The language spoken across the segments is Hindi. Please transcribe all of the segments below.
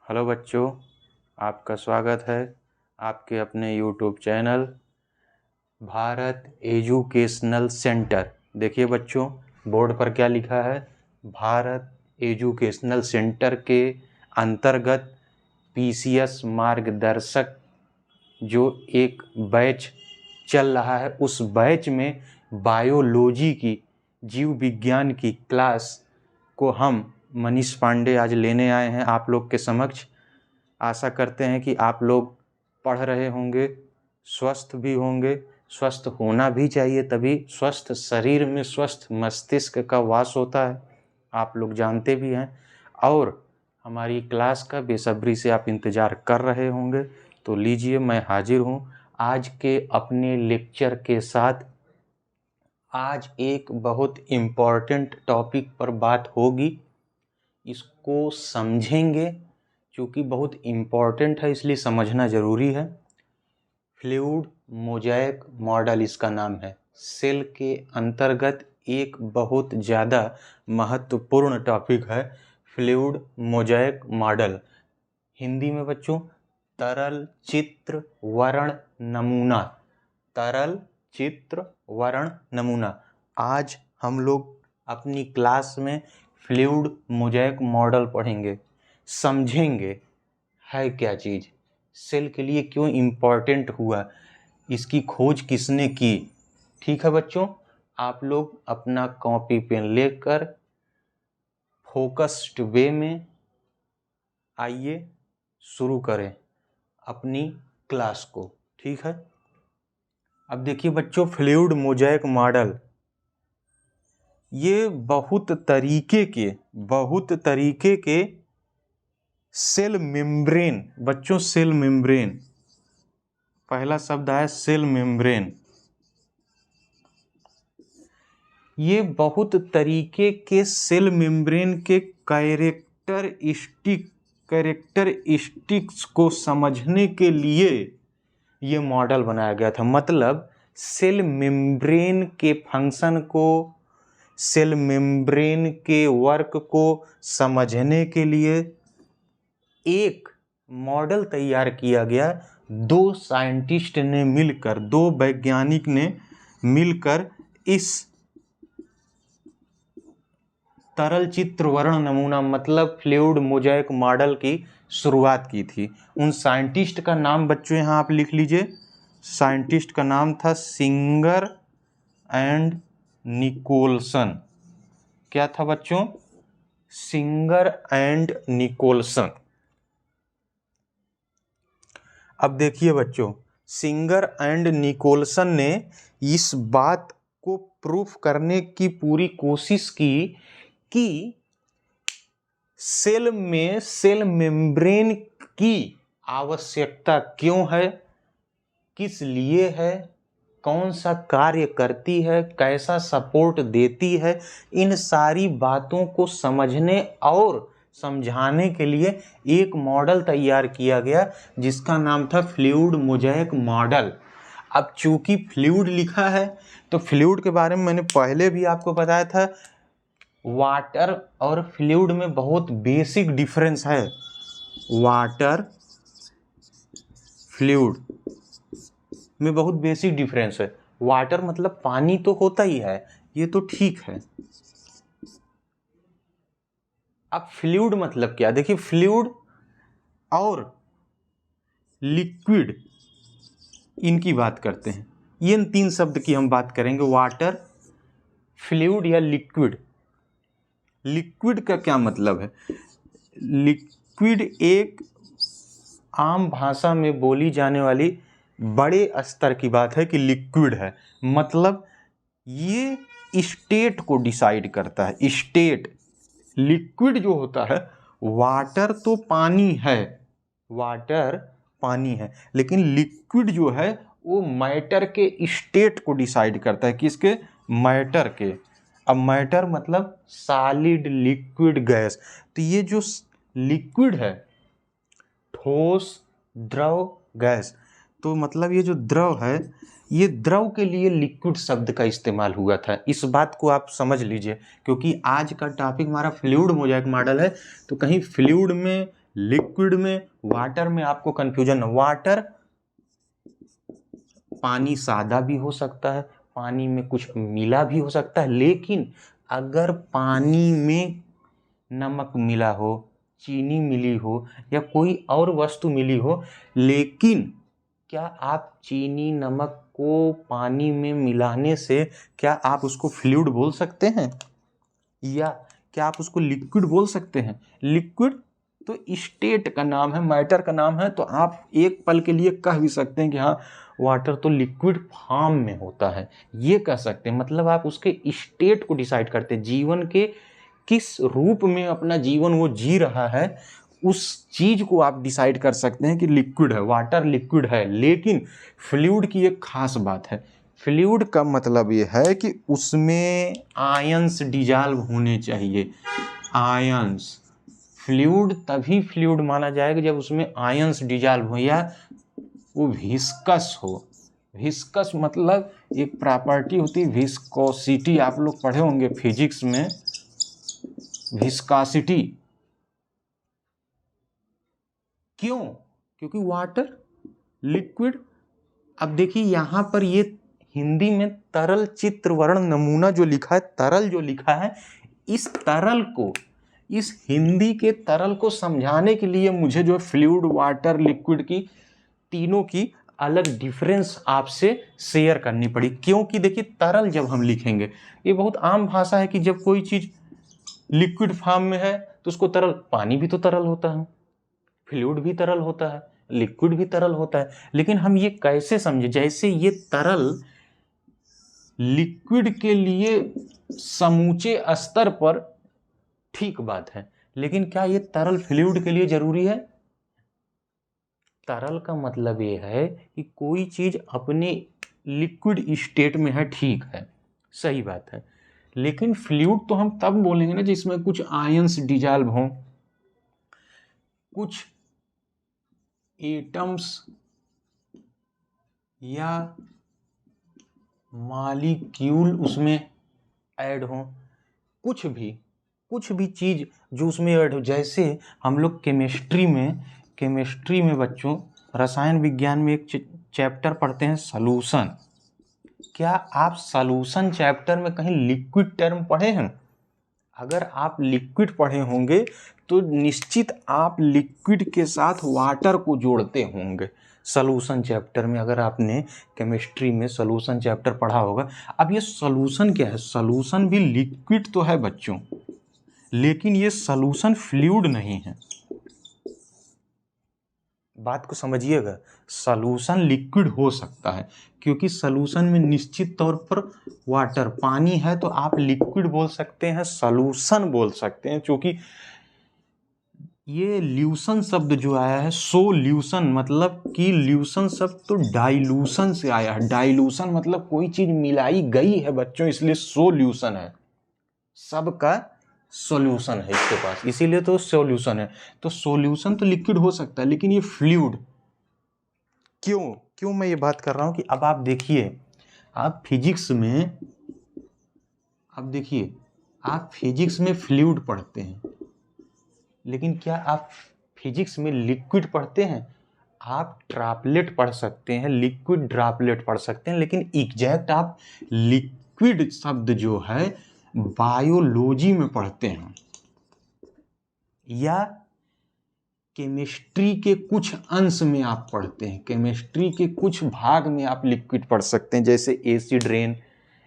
हेलो बच्चों, आपका स्वागत है आपके अपने YouTube channel Bharat educational centre. देखिए बच्चों, बोर्ड पर क्या लिखा है। भारत एजुकेशनल सेंटर के अंतर्गत पीसीएस मार्गदर्शक जो एक बैच चल रहा है, उस बैच में बायोलॉजी की, जीव विज्ञान की क्लास को हम मनीष पांडे आज लेने आए हैं आप लोग के समक्ष। आशा करते हैं कि आप लोग पढ़ रहे होंगे, स्वस्थ भी होंगे। स्वस्थ होना भी चाहिए, तभी स्वस्थ शरीर में स्वस्थ मस्तिष्क का वास होता है, आप लोग जानते भी हैं। और हमारी क्लास का बेसब्री से आप इंतज़ार कर रहे होंगे। तो लीजिए, मैं हाजिर हूँ आज के अपने लेक्चर के साथ। आज एक बहुत इम्पॉर्टेंट टॉपिक पर बात होगी, इसको समझेंगे क्योंकि बहुत इम्पॉर्टेंट है, इसलिए समझना ज़रूरी है। फ्लूइड मोज़ेक मॉडल इसका नाम है। सेल के अंतर्गत एक बहुत ज़्यादा महत्वपूर्ण टॉपिक है फ्लूइड मोज़ेक मॉडल। हिंदी में बच्चों तरल चित्र वर्ण नमूना। तरल चित्र वर्ण नमूना। आज हम लोग अपनी क्लास में फ्लूइड मोज़ेक मॉडल पढ़ेंगे, समझेंगे है क्या चीज़, सेल के लिए क्यों इम्पॉर्टेंट हुआ, इसकी खोज किसने की। ठीक है बच्चों, आप लोग अपना कॉपी पेन लेकर फोकस्ड वे में आइए, शुरू करें अपनी क्लास को। ठीक है, अब देखिए बच्चों, फ्लूइड मोज़ेक मॉडल ये बहुत तरीके के सेल मेम्ब्रेन। बच्चों सेल मेम्ब्रेन, पहला शब्द आया सेल मेम्ब्रेन। ये बहुत तरीके के सेल मेम्ब्रेन के कैरेक्टरिस्टिक्स को समझने के लिए ये मॉडल बनाया गया था। मतलब सेल मेम्ब्रेन के फंक्शन को, सेल मेम्ब्रेन के वर्क को समझने के लिए एक मॉडल तैयार किया गया। दो साइंटिस्ट ने मिलकर, दो वैज्ञानिक ने मिलकर इस तरल चित्र वर्ण नमूना मतलब फ्लूइड मोज़ेक मॉडल की शुरुआत की थी। उन साइंटिस्ट का नाम बच्चों यहाँ आप लिख लीजिए। साइंटिस्ट का नाम था सिंगर एंड निकोलसन। क्या था बच्चों? Singer and Nicolson. अब देखिए बच्चों, सिंगर एंड निकोलसन ने इस बात को प्रूफ करने की पूरी कोशिश की कि सेल में सेल मेम्ब्रेन की आवश्यकता क्यों है, किस लिए है, कौन सा कार्य करती है, कैसा सपोर्ट देती है। इन सारी बातों को समझने और समझाने के लिए एक मॉडल तैयार किया गया जिसका नाम था फ्लूइड मोज़ेक मॉडल। अब चूंकि फ्लूइड लिखा है तो फ्लूइड के बारे में मैंने पहले भी आपको बताया था। वाटर और फ्लूइड में बहुत बेसिक डिफरेंस है। वाटर फ्लूइड में बहुत बेसिक डिफरेंस है। वाटर मतलब पानी तो होता ही है, ये तो ठीक है। अब फ्लूइड मतलब क्या? देखिए, फ्लूइड और लिक्विड, इनकी बात करते हैं। ये इन तीन शब्द की हम बात करेंगे, वाटर, फ्लूइड या लिक्विड। लिक्विड का क्या मतलब है? लिक्विड एक आम भाषा में बोली जाने वाली बड़े स्तर की बात है कि लिक्विड है। मतलब ये स्टेट को डिसाइड करता है। स्टेट, लिक्विड जो होता है, वाटर तो पानी है, वाटर पानी है, लेकिन लिक्विड जो है वो मैटर के स्टेट को डिसाइड करता है। किसके? मैटर के। अब मैटर मतलब सॉलिड, लिक्विड, गैस। तो ये जो लिक्विड है, ठोस, द्रव, गैस, तो मतलब ये जो द्रव है, ये द्रव के लिए लिक्विड शब्द का इस्तेमाल हुआ था। इस बात को आप समझ लीजिए, क्योंकि आज का टॉपिक हमारा फ्लूइड मोज़ेक मॉडल है। तो कहीं फ्लूइड में लिक्विड में, वाटर में आपको कंफ्यूजन, वाटर पानी सादा भी हो सकता है, पानी में कुछ मिला भी हो सकता है, लेकिन अगर पानी में नमक मिला हो, चीनी मिली हो या कोई और वस्तु मिली हो, लेकिन क्या आप चीनी नमक को पानी में मिलाने से क्या आप उसको फ्लूइड बोल सकते हैं, या क्या आप उसको लिक्विड बोल सकते हैं? लिक्विड तो स्टेट का नाम है, मैटर का नाम है, तो आप एक पल के लिए कह भी सकते हैं कि हाँ वाटर तो लिक्विड फॉर्म में होता है, ये कह सकते हैं। मतलब आप उसके स्टेट को डिसाइड करते हैं, जीवन के किस रूप में अपना जीवन वो जी रहा है, उस चीज को आप डिसाइड कर सकते हैं कि लिक्विड है, वाटर लिक्विड है। लेकिन फ्लूइड की एक खास बात है, फ्लूइड का मतलब ये है कि उसमें आयंस डिजॉल्व होने चाहिए, आयंस। फ्लूइड तभी फ्लूइड माना जाएगा जब उसमें आयंस डिजॉल्व हो या वो विस्कस हो। विस्कस मतलब एक प्रॉपर्टी होती है विस्कोसिटी, आप लोग पढ़े होंगे फिजिक्स में, विस्कोसिटी। क्यों? क्योंकि वाटर लिक्विड। अब देखिए यहां पर ये हिंदी में तरल चित्र वर्ण नमूना जो लिखा है, तरल जो लिखा है, इस तरल को, इस हिंदी के तरल को समझाने के लिए मुझे जो फ्लूइड, वाटर, लिक्विड की तीनों की अलग डिफरेंस आपसे शेयर करनी पड़ी। क्योंकि देखिए तरल जब हम लिखेंगे, ये बहुत आम भाषा है कि जब कोई चीज लिक्विड फॉर्म में है तो उसको तरल, पानी भी तो तरल होता है, फ्लूइड भी तरल होता है, लिक्विड भी तरल होता है, लेकिन हम ये कैसे समझे, जैसे ये तरल लिक्विड के लिए समूचे स्तर पर ठीक बात है, लेकिन क्या ये तरल फ्लूइड के लिए जरूरी है? तरल का मतलब ये है कि कोई चीज अपने लिक्विड स्टेट में है, ठीक है, सही बात है, लेकिन फ्लूइड तो हम तब बोलेंगे ना जिसमें कुछ आयंस डिजॉल्व हों, कुछ एटम्स या मॉलिक्यूल उसमें ऐड हों, कुछ भी चीज जो उसमें ऐड हो। जैसे हम लोग केमिस्ट्री में बच्चों रसायन विज्ञान में एक चैप्टर पढ़ते हैं सॉल्यूशन। क्या आप सॉल्यूशन चैप्टर में कहीं लिक्विड टर्म पढ़े हैं? अगर आप लिक्विड पढ़े होंगे तो निश्चित आप लिक्विड के साथ वाटर को जोड़ते होंगे सॉल्यूशन चैप्टर में, अगर आपने केमिस्ट्री में सॉल्यूशन चैप्टर पढ़ा होगा। अब ये सॉल्यूशन क्या है? सॉल्यूशन भी लिक्विड तो है बच्चों, लेकिन ये सॉल्यूशन फ्लूइड नहीं है। बात को समझिएगा, सॉल्यूशन लिक्विड हो सकता है क्योंकि सॉल्यूशन में निश्चित तौर पर वाटर, पानी है, तो आप लिक्विड बोल सकते हैं, सॉल्यूशन बोल सकते हैं। क्योंकि ये ल्यूशन शब्द जो आया है, सोल्यूशन मतलब कि ल्यूशन शब्द तो डाइल्यूशन से आया है। डाइल्यूशन मतलब कोई चीज मिलाई गई है बच्चों, इसलिए सोल्यूशन है, सबका सॉल्यूशन है इसके पास, इसीलिए तो सॉल्यूशन है। तो सॉल्यूशन तो लिक्विड हो सकता है, लेकिन ये फ्लूइड क्यों मैं ये बात कर रहा हूं कि अब आप देखिए, आप फिजिक्स में, अब देखिए आप फिजिक्स में फ्लूइड पढ़ते हैं, लेकिन क्या आप फिजिक्स में लिक्विड पढ़ते हैं? आप ड्रॉपलेट पढ़ सकते हैं, लिक्विड ड्रॉपलेट पढ़ सकते हैं, लेकिन एग्जैक्ट आप लिक्विड शब्द जो है बायोलॉजी में पढ़ते हैं, या केमिस्ट्री के कुछ अंश में आप पढ़ते हैं, केमिस्ट्री के कुछ भाग में आप लिक्विड पढ़ सकते हैं, जैसे एसिड रेन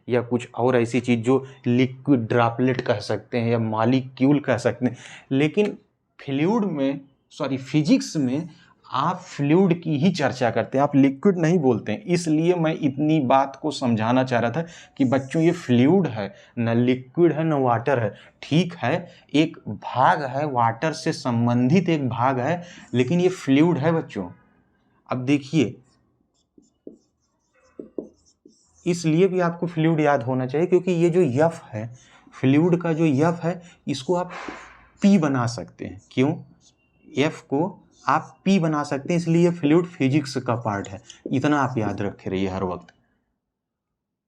या कुछ और ऐसी चीज़ जो लिक्विड ड्रॉपलेट कह सकते हैं या मॉलिक्यूल कह सकते हैं। लेकिन फ्लूइड में, सॉरी फिजिक्स में आप फ्लूइड की ही चर्चा करते हैं, आप लिक्विड नहीं बोलते हैं। इसलिए मैं इतनी बात को समझाना चाह रहा था कि बच्चों ये फ्लूइड है, न लिक्विड है, न वाटर है। ठीक है, एक भाग है, वाटर से संबंधित एक भाग है, लेकिन ये फ्लूइड है बच्चों। अब देखिए, इसलिए भी आपको फ्लूइड याद होना चाहिए क्योंकि ये जो यफ है, फ्लूइड का जो यफ है, इसको आप पी बना सकते हैं। क्यों? एफ को आप पी बना सकते हैं, इसलिए फ्लूइड फिजिक्स का पार्ट है। इतना आप याद रखे रहिए हर वक्त।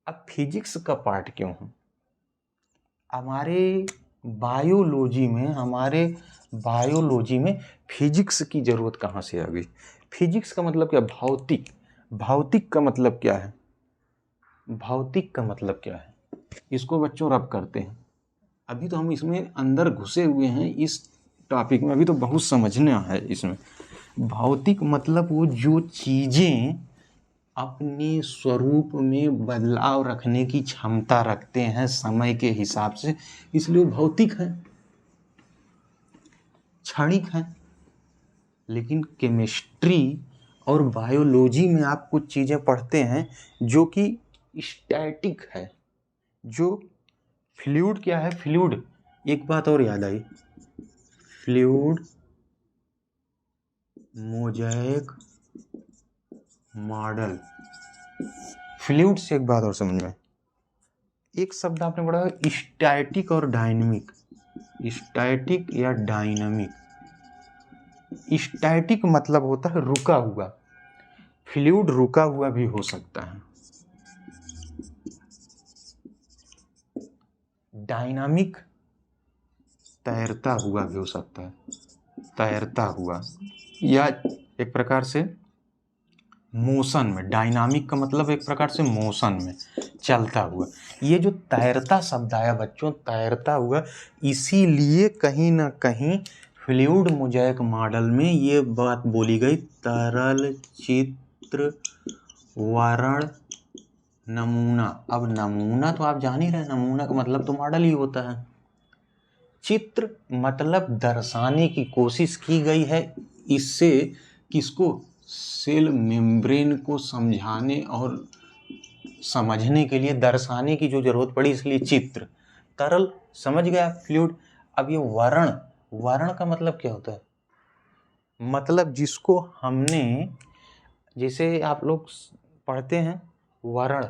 अब फिजिक्स का पार्ट क्यों है? हमारे बायोलॉजी में, हमारे बायोलॉजी में फिजिक्स की ज़रूरत कहाँ से आ गई? फिजिक्स का मतलब क्या? भौतिक। भौतिक का मतलब क्या है? भौतिक का मतलब क्या है? इसको बच्चों रब करते हैं। अभी तो हम इसमें अंदर घुसे हुए हैं इस टॉपिक में, अभी तो बहुत समझना है इसमें। भौतिक मतलब वो जो चीज़ें अपने स्वरूप में बदलाव रखने की क्षमता रखते हैं समय के हिसाब से, इसलिए वो भौतिक है, क्षणिक है। लेकिन केमिस्ट्री और बायोलॉजी में आप कुछ चीज़ें पढ़ते हैं जो कि स्टैटिक है, जो फ्लूइड क्या है? फ्लूइड, एक बात और याद आई, फ्लूइड मोज़ेक मॉडल। फ्लूइड से एक बात और समझ में, एक शब्द आपने पढ़ा है स्टैटिक और डायनेमिक। स्टैटिक या डायनामिक। स्टैटिक मतलब होता है रुका हुआ, फ्लूइड रुका हुआ भी हो सकता है। डायनामिक तैरता हुआ भी हो सकता है, तैरता हुआ, या एक प्रकार से मोशन में। डायनामिक का मतलब एक प्रकार से मोशन में, चलता हुआ। ये जो तैरता शब्द आया बच्चों, तैरता हुआ, इसीलिए कहीं ना कहीं फ्लूइड मोज़ेक मॉडल में ये बात बोली गई, तरल चित्र वर्ण नमूना। अब नमूना तो आप जान ही रहे हैं, नमूना का मतलब तो मॉडल ही होता है। चित्र मतलब दर्शाने की कोशिश की गई है, इससे किसको? सेल मेम्ब्रेन को समझाने और समझने के लिए, दर्शाने की जो जरूरत पड़ी, इसलिए चित्र। तरल समझ गया, फ्लूइड। अब ये वर्ण, वर्ण का मतलब क्या होता है? मतलब जिसको हमने, जैसे आप लोग पढ़ते हैं वर्ण,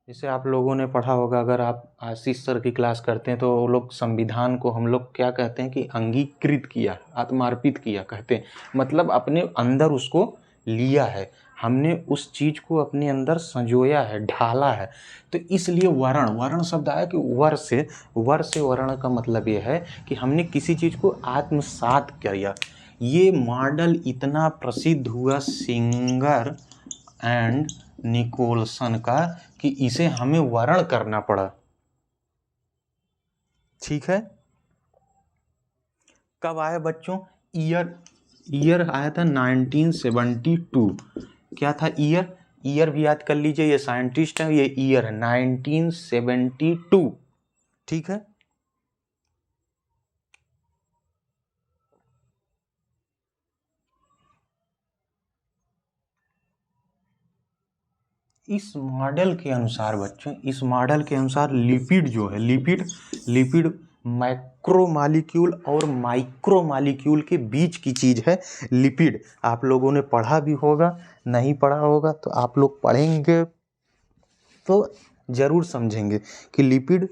जैसे आप लोगों ने पढ़ा होगा, अगर आप आशीष सर की क्लास करते हैं तो वो लोग संविधान को हम लोग क्या कहते हैं कि अंगीकृत किया, आत्मार्पित किया कहते हैं। मतलब अपने अंदर उसको लिया है, हमने उस चीज़ को अपने अंदर संजोया है, ढाला है। तो इसलिए वर्ण, वर्ण शब्द आया कि वर से, वर से वर्ण का मतलब ये है कि हमने किसी चीज़ को आत्मसात किया। ये मॉडल इतना प्रसिद्ध हुआ सिंगर एंड निकोलसन का कि इसे हमें वर्ण करना पड़ा। ठीक है। कब आया बच्चों? ईयर आया था 1972। क्या था ईयर? ईयर भी याद कर लीजिए, ये साइंटिस्ट है, ये ईयर है 1972। ठीक है। इस मॉडल के अनुसार बच्चों, इस मॉडल के अनुसार लिपिड जो है, लिपिड मैक्रोमॉलिक्यूल और माइक्रोमॉलिक्यूल के बीच की चीज़ है लिपिड। आप लोगों ने पढ़ा भी होगा, नहीं पढ़ा होगा तो आप लोग पढ़ेंगे तो ज़रूर समझेंगे कि लिपिड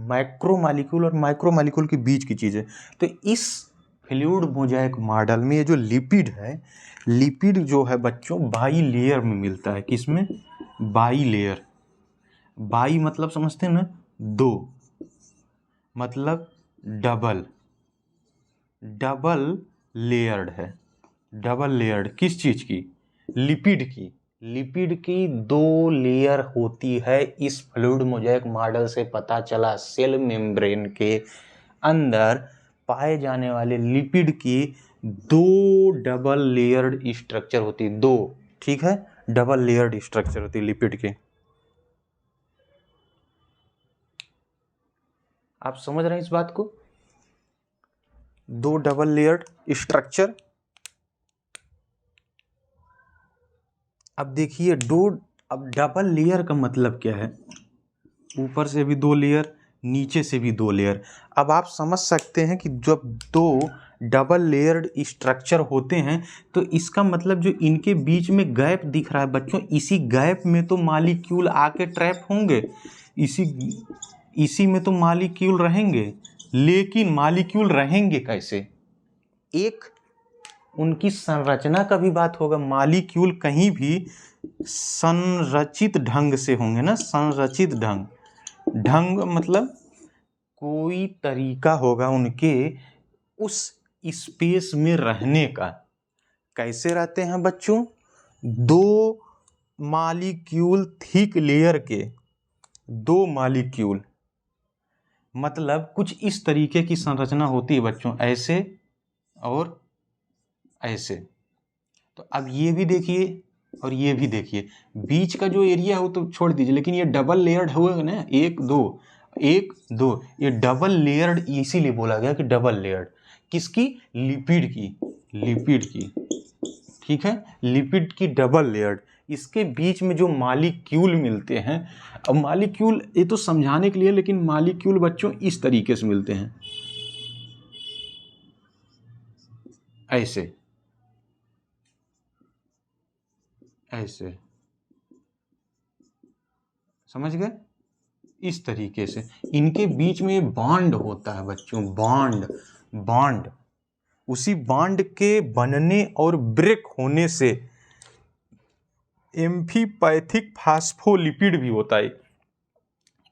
मैक्रोमॉलिक्यूल और माइक्रोमॉलिक्यूल के बीच की चीज़ है। तो इस फ्लूइड मोज़ेक मॉडल में ये जो लिपिड है, लिपिड जो है बच्चों बाई लेयर में मिलता है। किसमें? By layer. बाई मतलब समझते हैं ना, दो, मतलब डबल, डबल लेयर्ड है। डबल लेयर्ड किस चीज़ की? लिपिड की। लिपिड की दो लेयर होती है, इस फ्लूइड मोज़ेक मॉडल से पता चला। सेल मेम्ब्रेन के अंदर पाए जाने वाले लिपिड की दो डबल लेयर्ड स्ट्रक्चर होती, दो। ठीक है, डबल लेयर्ड स्ट्रक्चर होती लिपिड के। आप समझ रहे हैं इस बात को? दो डबल लेयर्ड स्ट्रक्चर। अब देखिए अब डबल लेयर का मतलब क्या है? ऊपर से भी दो लेयर, नीचे से भी दो लेयर। अब आप समझ सकते हैं कि जब दो डबल लेयर्ड स्ट्रक्चर होते हैं तो इसका मतलब जो इनके बीच में गैप दिख रहा है बच्चों, इसी गैप में तो मॉलिक्यूल आके ट्रैप होंगे, इसी में तो मॉलिक्यूल रहेंगे। लेकिन मॉलिक्यूल रहेंगे कैसे? एक उनकी संरचना का भी बात होगा। मॉलिक्यूल कहीं भी संरचित ढंग से होंगे ना, संरचित ढंग, ढंग मतलब कोई तरीका होगा उनके उस स्पेस में रहने का। कैसे रहते हैं बच्चों? 2 मॉलिक्यूल थिक लेयर के 2 मॉलिक्यूल, मतलब कुछ इस तरीके की संरचना होती है बच्चों, ऐसे और ऐसे। तो अब ये भी देखिए और ये भी देखिए, बीच का जो एरिया हो तो छोड़ दीजिए, लेकिन ये डबल लेयर्ड हुए ना, 1 2 1 2, ये डबल लेयर्ड इसीलिए बोला गया कि डबल लेयर्ड। किसकी? लिपिड की, लिपिड की, ठीक है, लिपिड की डबल लेयर्ड। इसके बीच में जो मॉलिक्यूल मिलते हैं, अब मॉलिक्यूल ये तो समझाने के लिए, लेकिन मॉलिक्यूल बच्चों इस तरीके से मिलते हैं, ऐसे ऐसे, समझ गए? इस तरीके से इनके बीच में बॉन्ड होता है बच्चों, बॉन्ड, बॉन्ड। उसी बॉन्ड के बनने और ब्रेक होने से एम्फीपैथिक फास्फोलिपिड भी होता है।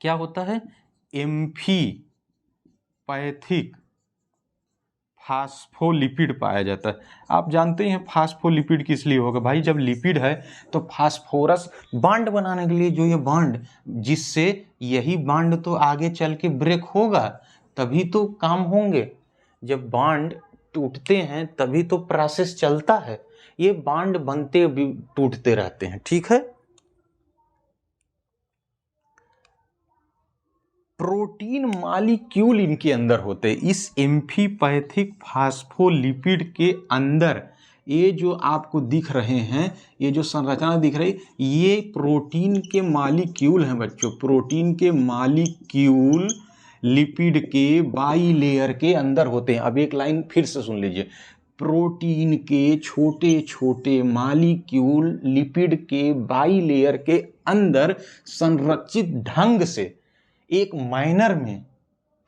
क्या होता है? एम्फीपैथिक फास्फोलिपिड पाया जाता है। आप जानते हैं फास्फोलिपिड किस लिए होगा भाई? जब लिपिड है तो फास्फोरस बॉन्ड बनाने के लिए, जो ये बॉन्ड, जिससे यही बॉन्ड तो आगे चल के ब्रेक होगा, तभी तो काम होंगे। जब बॉन्ड टूटते हैं तभी तो प्रोसेस चलता है। ये बॉन्ड बनते भी टूटते रहते हैं, ठीक है। प्रोटीन मॉलिक्यूल इनके अंदर होते हैं, इस एम्फीपैथिक फास्फोलिपिड के अंदर। ये जो आपको दिख रहे हैं, ये जो संरचना दिख रही, ये प्रोटीन के मॉलिक्यूल हैं बच्चों। प्रोटीन के मॉलिक्यूल लिपिड के बाई लेयर के अंदर होते हैं। अब एक लाइन फिर से सुन लीजिए, प्रोटीन के छोटे छोटे मॉलिक्यूल लिपिड के बाई लेयर के अंदर संरचित ढंग से एक माइनर में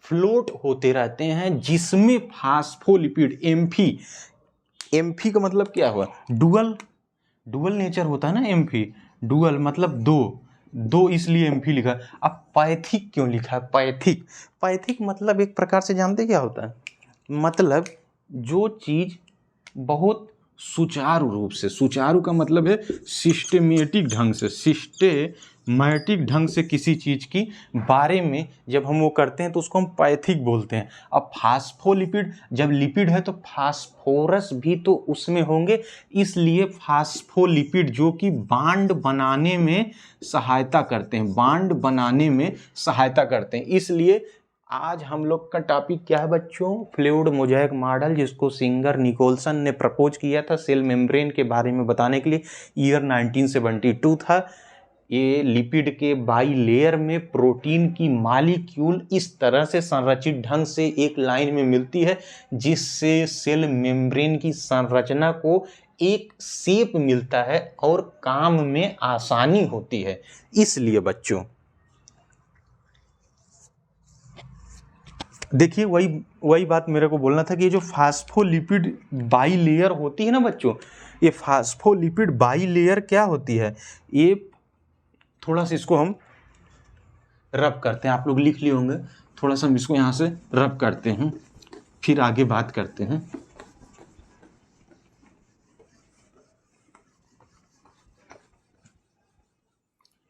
फ्लोट होते रहते हैं, जिसमें फास्फोलिपिड, एम्फी, एम्फी का मतलब क्या हुआ? डुअल, डुअल नेचर होता है ना एम्फी, डुअल मतलब दो, दो इसलिए एम्फी लिखा। अब पैथिक क्यों लिखा है? पैथिक, पैथिक मतलब एक प्रकार से जानते क्या होता है? मतलब जो चीज बहुत सुचारू रूप से, सुचारू का मतलब है सिस्टेमेटिक ढंग से, सिस्टेमैटिक ढंग से किसी चीज की बारे में जब हम वो करते हैं तो उसको हम पैथिक बोलते हैं। अब फास्फोलिपिड, जब लिपिड है तो फास्फोरस भी तो उसमें होंगे, इसलिए फास्फोलिपिड जो कि बॉन्ड बनाने में सहायता करते हैं, बॉन्ड बनाने में सहायता करते हैं। इसलिए आज हम लोग का टॉपिक क्या है बच्चों? फ्लूइड मोज़ेक मॉडल, जिसको सिंगर निकोलसन ने प्रपोज किया था सेल मेम्ब्रेन के बारे में बताने के लिए। ईयर 1972 था। ये लिपिड के बाई लेयर में प्रोटीन की मॉलिक्यूल इस तरह से संरचित ढंग से एक लाइन में मिलती है, जिससे सेल मेम्ब्रेन की संरचना को एक शेप मिलता है और काम में आसानी होती है। इसलिए बच्चों देखिए, वही बात मेरे को बोलना था कि ये जो फास्फोलिपिड बाई लेयर होती है ना बच्चों, ये फास्फोलिपिड बाई लेयर क्या होती है? ये थोड़ा सा इसको हम रब करते हैं, आप लोग लिख लिए होंगे, थोड़ा सा हम इसको यहाँ से रब करते हैं, फिर आगे बात करते हैं।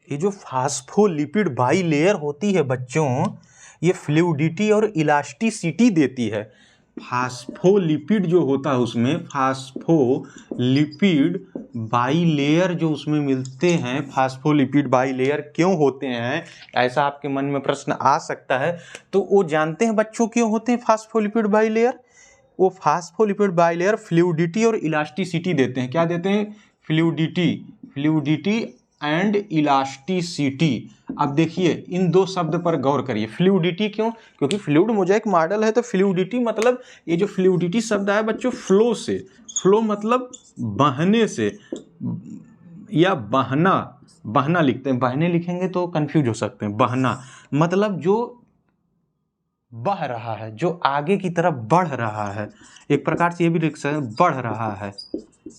ये जो फास्फोलिपिड बाई लेयर होती है बच्चों, ये फ्लूइडिटी और इलास्टिसिटी देती है। फास्फोलिपिड जो होता है उसमें, फास्फोलिपिड बाई लेयर जो उसमें मिलते हैं, फास्फोलिपिड बाई लेयर क्यों होते हैं, ऐसा आपके मन में प्रश्न आ सकता है। तो वो जानते हैं बच्चों क्यों होते हैं फास्फोलिपिड बाई लेयर? वो फास्फोलिपिड बाई लेयर फ्लूइडिटी और इलास्टिसिटी देते हैं। क्या देते हैं? Fluidity, fluidity and elasticity. अब देखिए इन दो शब्द पर गौर करिए। फ्लूइडिटी क्यों? क्योंकि फ्लूइड मोज़ेक मॉडल है, तो फ्लूइडिटी मतलब, ये जो फ्लूइडिटी शब्द आया बच्चों फ्लो से, फ्लो मतलब बहने से, या बहना, बहना लिखते हैं, बहने लिखेंगे तो कंफ्यूज हो सकते हैं। बहना मतलब जो बह रहा है, जो आगे की तरफ बढ़ रहा है। एक प्रकार से ये भी लिख सकते हैं बढ़ रहा है,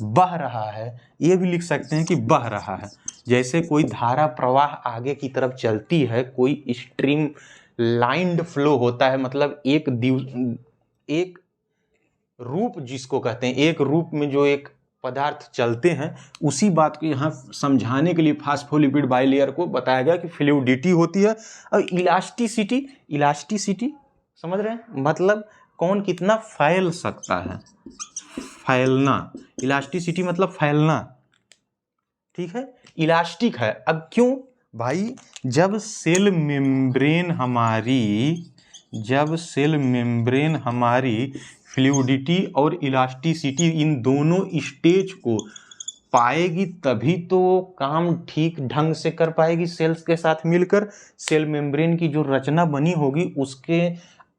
बह रहा है, ये भी लिख सकते हैं कि बह रहा है। जैसे कोई धारा प्रवाह आगे की तरफ चलती है, कोई स्ट्रीम लाइंड फ्लो होता है, मतलब एक रूप जिसको कहते हैं, एक रूप में जो एक पदार्थ चलते हैं, उसी बात को यहाँ समझाने के लिए फास्फोलिपिड बाइलेयर को बताया गया कि फ्लूइडिटी होती है और इलास्टिसिटी समझ रहे हैं, मतलब कौन कितना फैल सकता है, फैलना, इलास्टिसिटी मतलब फैलना, ठीक है, इलास्टिक है। अब क्यों भाई, जब सेल मेम्ब्रेन हमारी फ्लूइडिटी और इलास्टिसिटी इन दोनों स्टेज को पाएगी तभी तो काम ठीक ढंग से कर पाएगी सेल्स के साथ मिलकर। सेल मेम्ब्रेन की जो रचना बनी होगी उसके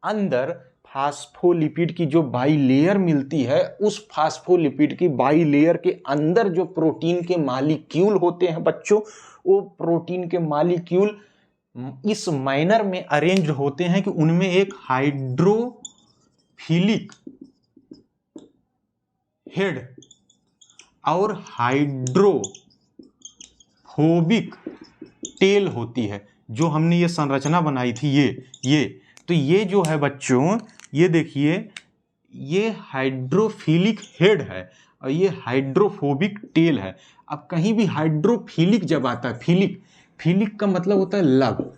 अंदर फास्फोलिपिड की जो बाइलेयर मिलती है, उस फास्फोलिपिड की बाइलेयर के अंदर जो प्रोटीन के मॉलिक्यूल होते हैं बच्चों, वो प्रोटीन के मॉलिक्यूल इस मैनर में अरेंज होते हैं कि उनमें एक हाइड्रोफिलिक हेड और हाइड्रोफोबिक टेल होती है। जो हमने ये संरचना बनाई थी, तो ये जो है बच्चों, ये देखिए, ये हाइड्रोफिलिक हेड है और ये हाइड्रोफोबिक टेल है। अब कहीं भी हाइड्रोफिलिक जब आता है, फिलिक का मतलब होता है लव,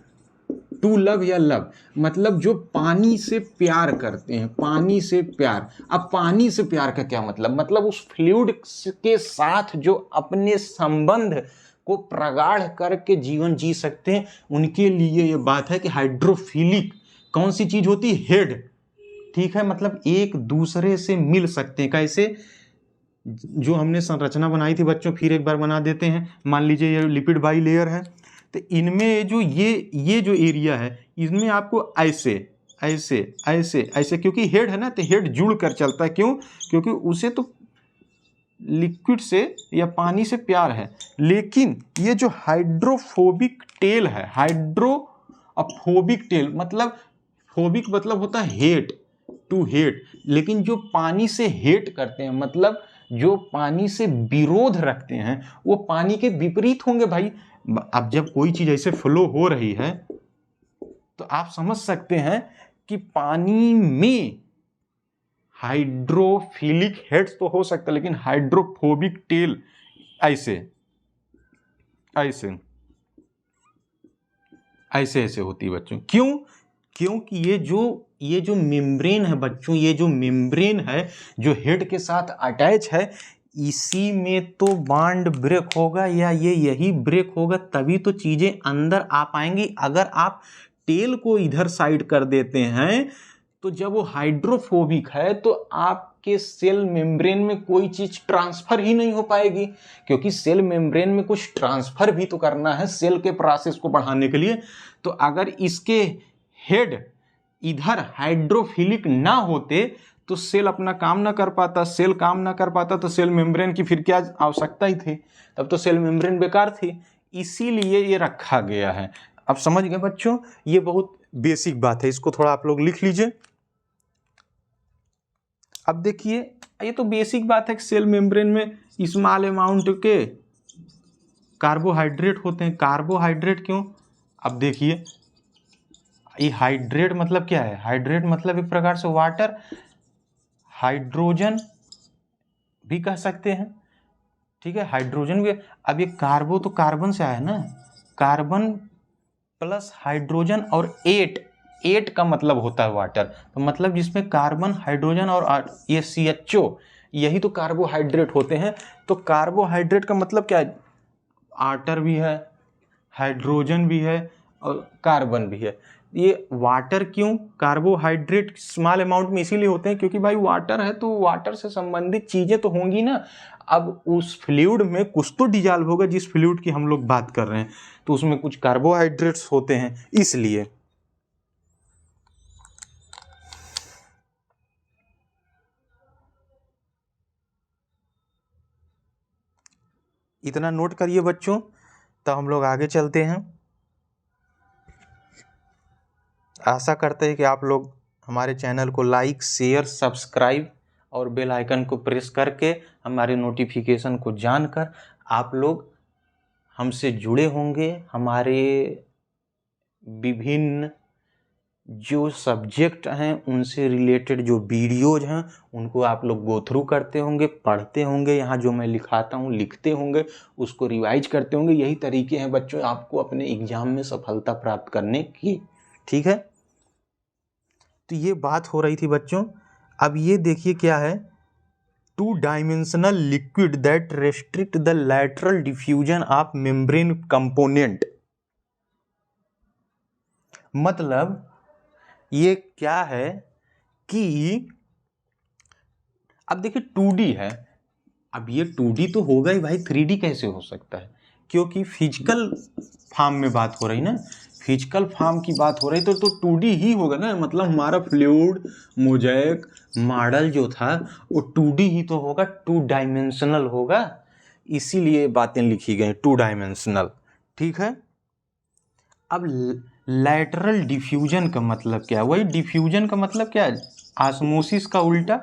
टू लव या लव, मतलब जो पानी से प्यार करते हैं, पानी से प्यार। अब पानी से प्यार का क्या मतलब उस फ्लूइड के साथ जो अपने संबंध को प्रगाढ़ करके जीवन जी सकते हैं, उनके लिए ये बात है कि हाइड्रोफिलिक कौन सी चीज होती है, हेड, ठीक है, मतलब एक दूसरे से मिल सकते हैं। कैसे, जो हमने संरचना बनाई थी बच्चों, फिर एक बार बना देते हैं। मान लीजिए ये लिपिड बाइलेयर है, तो इनमें जो ये जो एरिया है, इसमें आपको ऐसे ऐसे ऐसे ऐसे, क्योंकि हेड है ना, तो हेड जुड़ कर चलता है। क्यों? क्योंकि उसे तो लिक्विड से या पानी से प्यार है। लेकिन ये जो हाइड्रोफोबिक टेल है, हाइड्रोफोबिक टेल मतलब, फोबिक मतलब होता है हेट, टू हेट, लेकिन जो पानी से हेट करते हैं, मतलब जो पानी से विरोध रखते हैं, वो पानी के विपरीत होंगे भाई। अब जब कोई चीज ऐसे फ्लो हो रही है तो आप समझ सकते हैं कि पानी में हाइड्रोफिलिक हेड्स तो हो सकता है, लेकिन हाइड्रोफोबिक टेल ऐसे ऐसे ऐसे ऐसे होती है बच्चों। क्यों? क्योंकि ये जो मेम्ब्रेन है बच्चों, ये जो मेम्ब्रेन है जो हेड के साथ अटैच है, इसी में तो बॉन्ड ब्रेक होगा, या यही ब्रेक होगा तभी तो चीजें अंदर आ पाएंगी। अगर आप टेल को इधर साइड कर देते हैं, तो जब वो हाइड्रोफोबिक है तो आपके सेल मेम्ब्रेन में कोई चीज ट्रांसफर ही नहीं हो पाएगी, क्योंकि सेल मेम्ब्रेन में कुछ ट्रांसफर भी तो करना है सेल के प्रोसेस को बढ़ाने के लिए। तो अगर इसके हेड इधर हाइड्रोफिलिक ना होते तो सेल अपना काम ना कर पाता, सेल काम ना कर पाता तो सेल मेम्ब्रेन की फिर क्या आवश्यकता ही थी, तब तो सेल मेम्ब्रेन बेकार थी। इसीलिए ये रखा गया है। अब समझ गए बच्चों, ये बहुत बेसिक बात है, इसको थोड़ा आप लोग लिख लीजिए। अब देखिए, ये तो बेसिक बात है कि सेल मेम्ब्रेन में स्मॉल अमाउंट के कार्बोहाइड्रेट होते हैं। कार्बोहाइड्रेट क्यों? अब देखिए, ये हाइड्रेट मतलब क्या है? हाइड्रेट मतलब एक प्रकार से वाटर, हाइड्रोजन भी कह सकते हैं, ठीक है, हाइड्रोजन भी। अब ये कार्बो तो कार्बन से आया ना, कार्बन प्लस हाइड्रोजन और एट का मतलब होता है वाटर, तो मतलब जिसमें कार्बन, हाइड्रोजन और ये CHO, यही तो कार्बोहाइड्रेट होते हैं। तो कार्बोहाइड्रेट का मतलब क्या है? वाटर भी है, हाइड्रोजन भी है और कार्बन भी है। ये वाटर क्यों, कार्बोहाइड्रेट स्मॉल अमाउंट में इसीलिए होते हैं क्योंकि भाई वाटर है तो वाटर से संबंधित चीजें तो होंगी ना। अब उस फ्लूइड में कुछ तो डिजॉल्व होगा, जिस फ्लूइड की हम लोग बात कर रहे हैं, तो उसमें कुछ कार्बोहाइड्रेट्स होते हैं, इसलिए। इतना नोट करिए बच्चों, तो हम लोग आगे चलते हैं। आशा करते हैं कि आप लोग हमारे चैनल को लाइक, शेयर, सब्सक्राइब और बेल आइकन को प्रेस करके हमारे नोटिफिकेशन को जानकर आप लोग हमसे जुड़े होंगे। हमारे विभिन्न जो सब्जेक्ट हैं उनसे रिलेटेड जो वीडियोज हैं उनको आप लोग गो थ्रू करते होंगे, पढ़ते होंगे, यहाँ जो मैं लिखाता हूँ लिखते होंगे, उसको रिवाइज करते होंगे। यही तरीके हैं बच्चों आपको अपने एग्जाम में सफलता प्राप्त करने की। ठीक है, तो ये बात हो रही थी बच्चों। अब ये देखिए क्या है, 2 dimensional liquid that restrict the lateral diffusion of membrane component. मतलब ये क्या है कि अब देखिए 2D है, अब ये 2D तो होगा ही भाई, 3D कैसे हो सकता है, क्योंकि फिजिकल फॉर्म में बात हो रही ना, फिजिकल फॉर्म की बात हो रही तो 2D ही होगा ना। मतलब हमारा फ्लूइड मोज़ेक मॉडल जो था वो 2D ही तो होगा, 2 डायमेंशनल होगा, इसीलिए बातें लिखी गई 2 डायमेंशनल। ठीक है, अब लैटरल डिफ्यूजन का मतलब क्या है? वही डिफ्यूजन का मतलब क्या है, ऑस्मोसिस का उल्टा,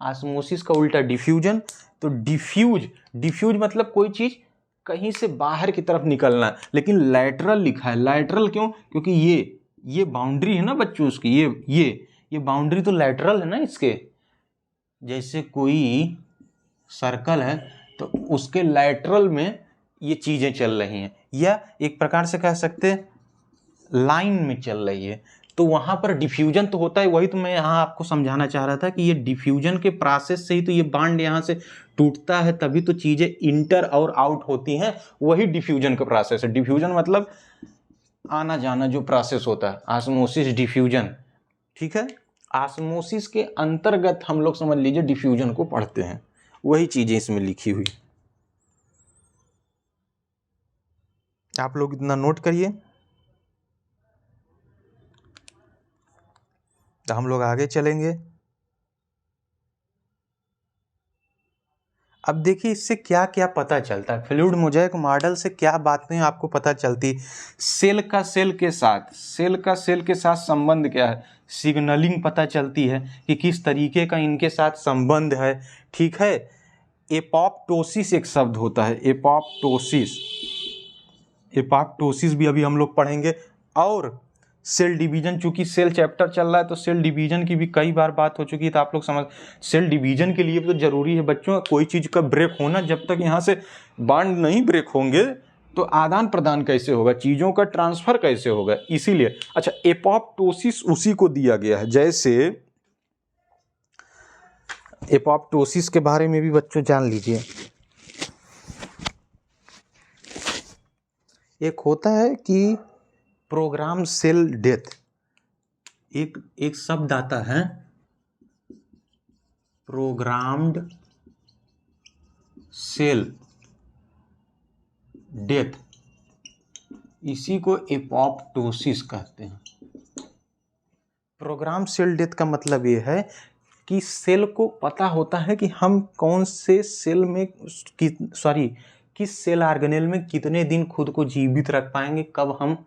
ऑस्मोसिस का उल्टा डिफ्यूजन। तो डिफ्यूज मतलब कोई चीज कहीं से बाहर की तरफ निकलना, लेकिन लैटरल लिखा है। लैटरल क्यों? क्योंकि ये बाउंड्री है ना बच्चों उसकी, ये बाउंड्री तो लैटरल है ना इसके। जैसे कोई सर्कल है तो उसके लैटरल में ये चीजें चल रही हैं, या एक प्रकार से कह सकते हैं लाइन में चल रही है, तो वहां पर डिफ्यूजन तो होता है। वही तो मैं यहाँ आपको समझाना चाह रहा था कि ये डिफ्यूजन के प्रोसेस से ही तो ये बांड यहाँ से टूटता है, तभी तो चीजें इंटर और आउट होती हैं। वही डिफ्यूजन का प्रोसेस है। डिफ्यूजन मतलब आना जाना जो प्रोसेस होता है, ऑस्मोसिस डिफ्यूजन। ठीक है, ऑस्मोसिस के अंतर्गत हम लोग समझ लीजिए डिफ्यूजन को पढ़ते हैं, वही चीजें इसमें लिखी हुई। आप लोग इतना नोट करिए, तो हम लोग आगे चलेंगे। अब देखिए इससे क्या क्या पता चलता है, फ्लूइड मोज़ेक मॉडल से क्या बातें आपको पता चलती। सेल का सेल के साथ संबंध क्या है, सिग्नलिंग पता चलती है कि किस तरीके का इनके साथ संबंध है। ठीक है, एपोप्टोसिस एक शब्द होता है, एपोप्टोसिस भी अभी हम लोग पढ़ेंगे। और सेल डिवीजन, चूंकि सेल चैप्टर चल रहा है तो सेल डिवीजन की भी कई बार बात हो चुकी है, तो आप लोग समझ, सेल डिवीजन के लिए तो जरूरी है बच्चों कोई चीज़ का ब्रेक होना। जब तक यहाँ से बांड नहीं ब्रेक होंगे तो आदान प्रदान कैसे होगा, चीज़ों का ट्रांसफर कैसे होगा, इसीलिए। अच्छा, एपोप्टोसिस उसी को दिया गया है। जैसे एपोप्टोसिस के बारे में भी बच्चों जान लीजिए। एक होता है कि प्रोग्राम सेल डेथ, एक शब्द आता है प्रोग्राम्ड सेल डेथ, इसी को एपोप्टोसिस कहते हैं। प्रोग्राम सेल डेथ का मतलब ये है कि सेल को पता होता है कि हम कौन से सेल में किस सेल ऑर्गेनेल में कितने दिन खुद को जीवित रख पाएंगे, कब हम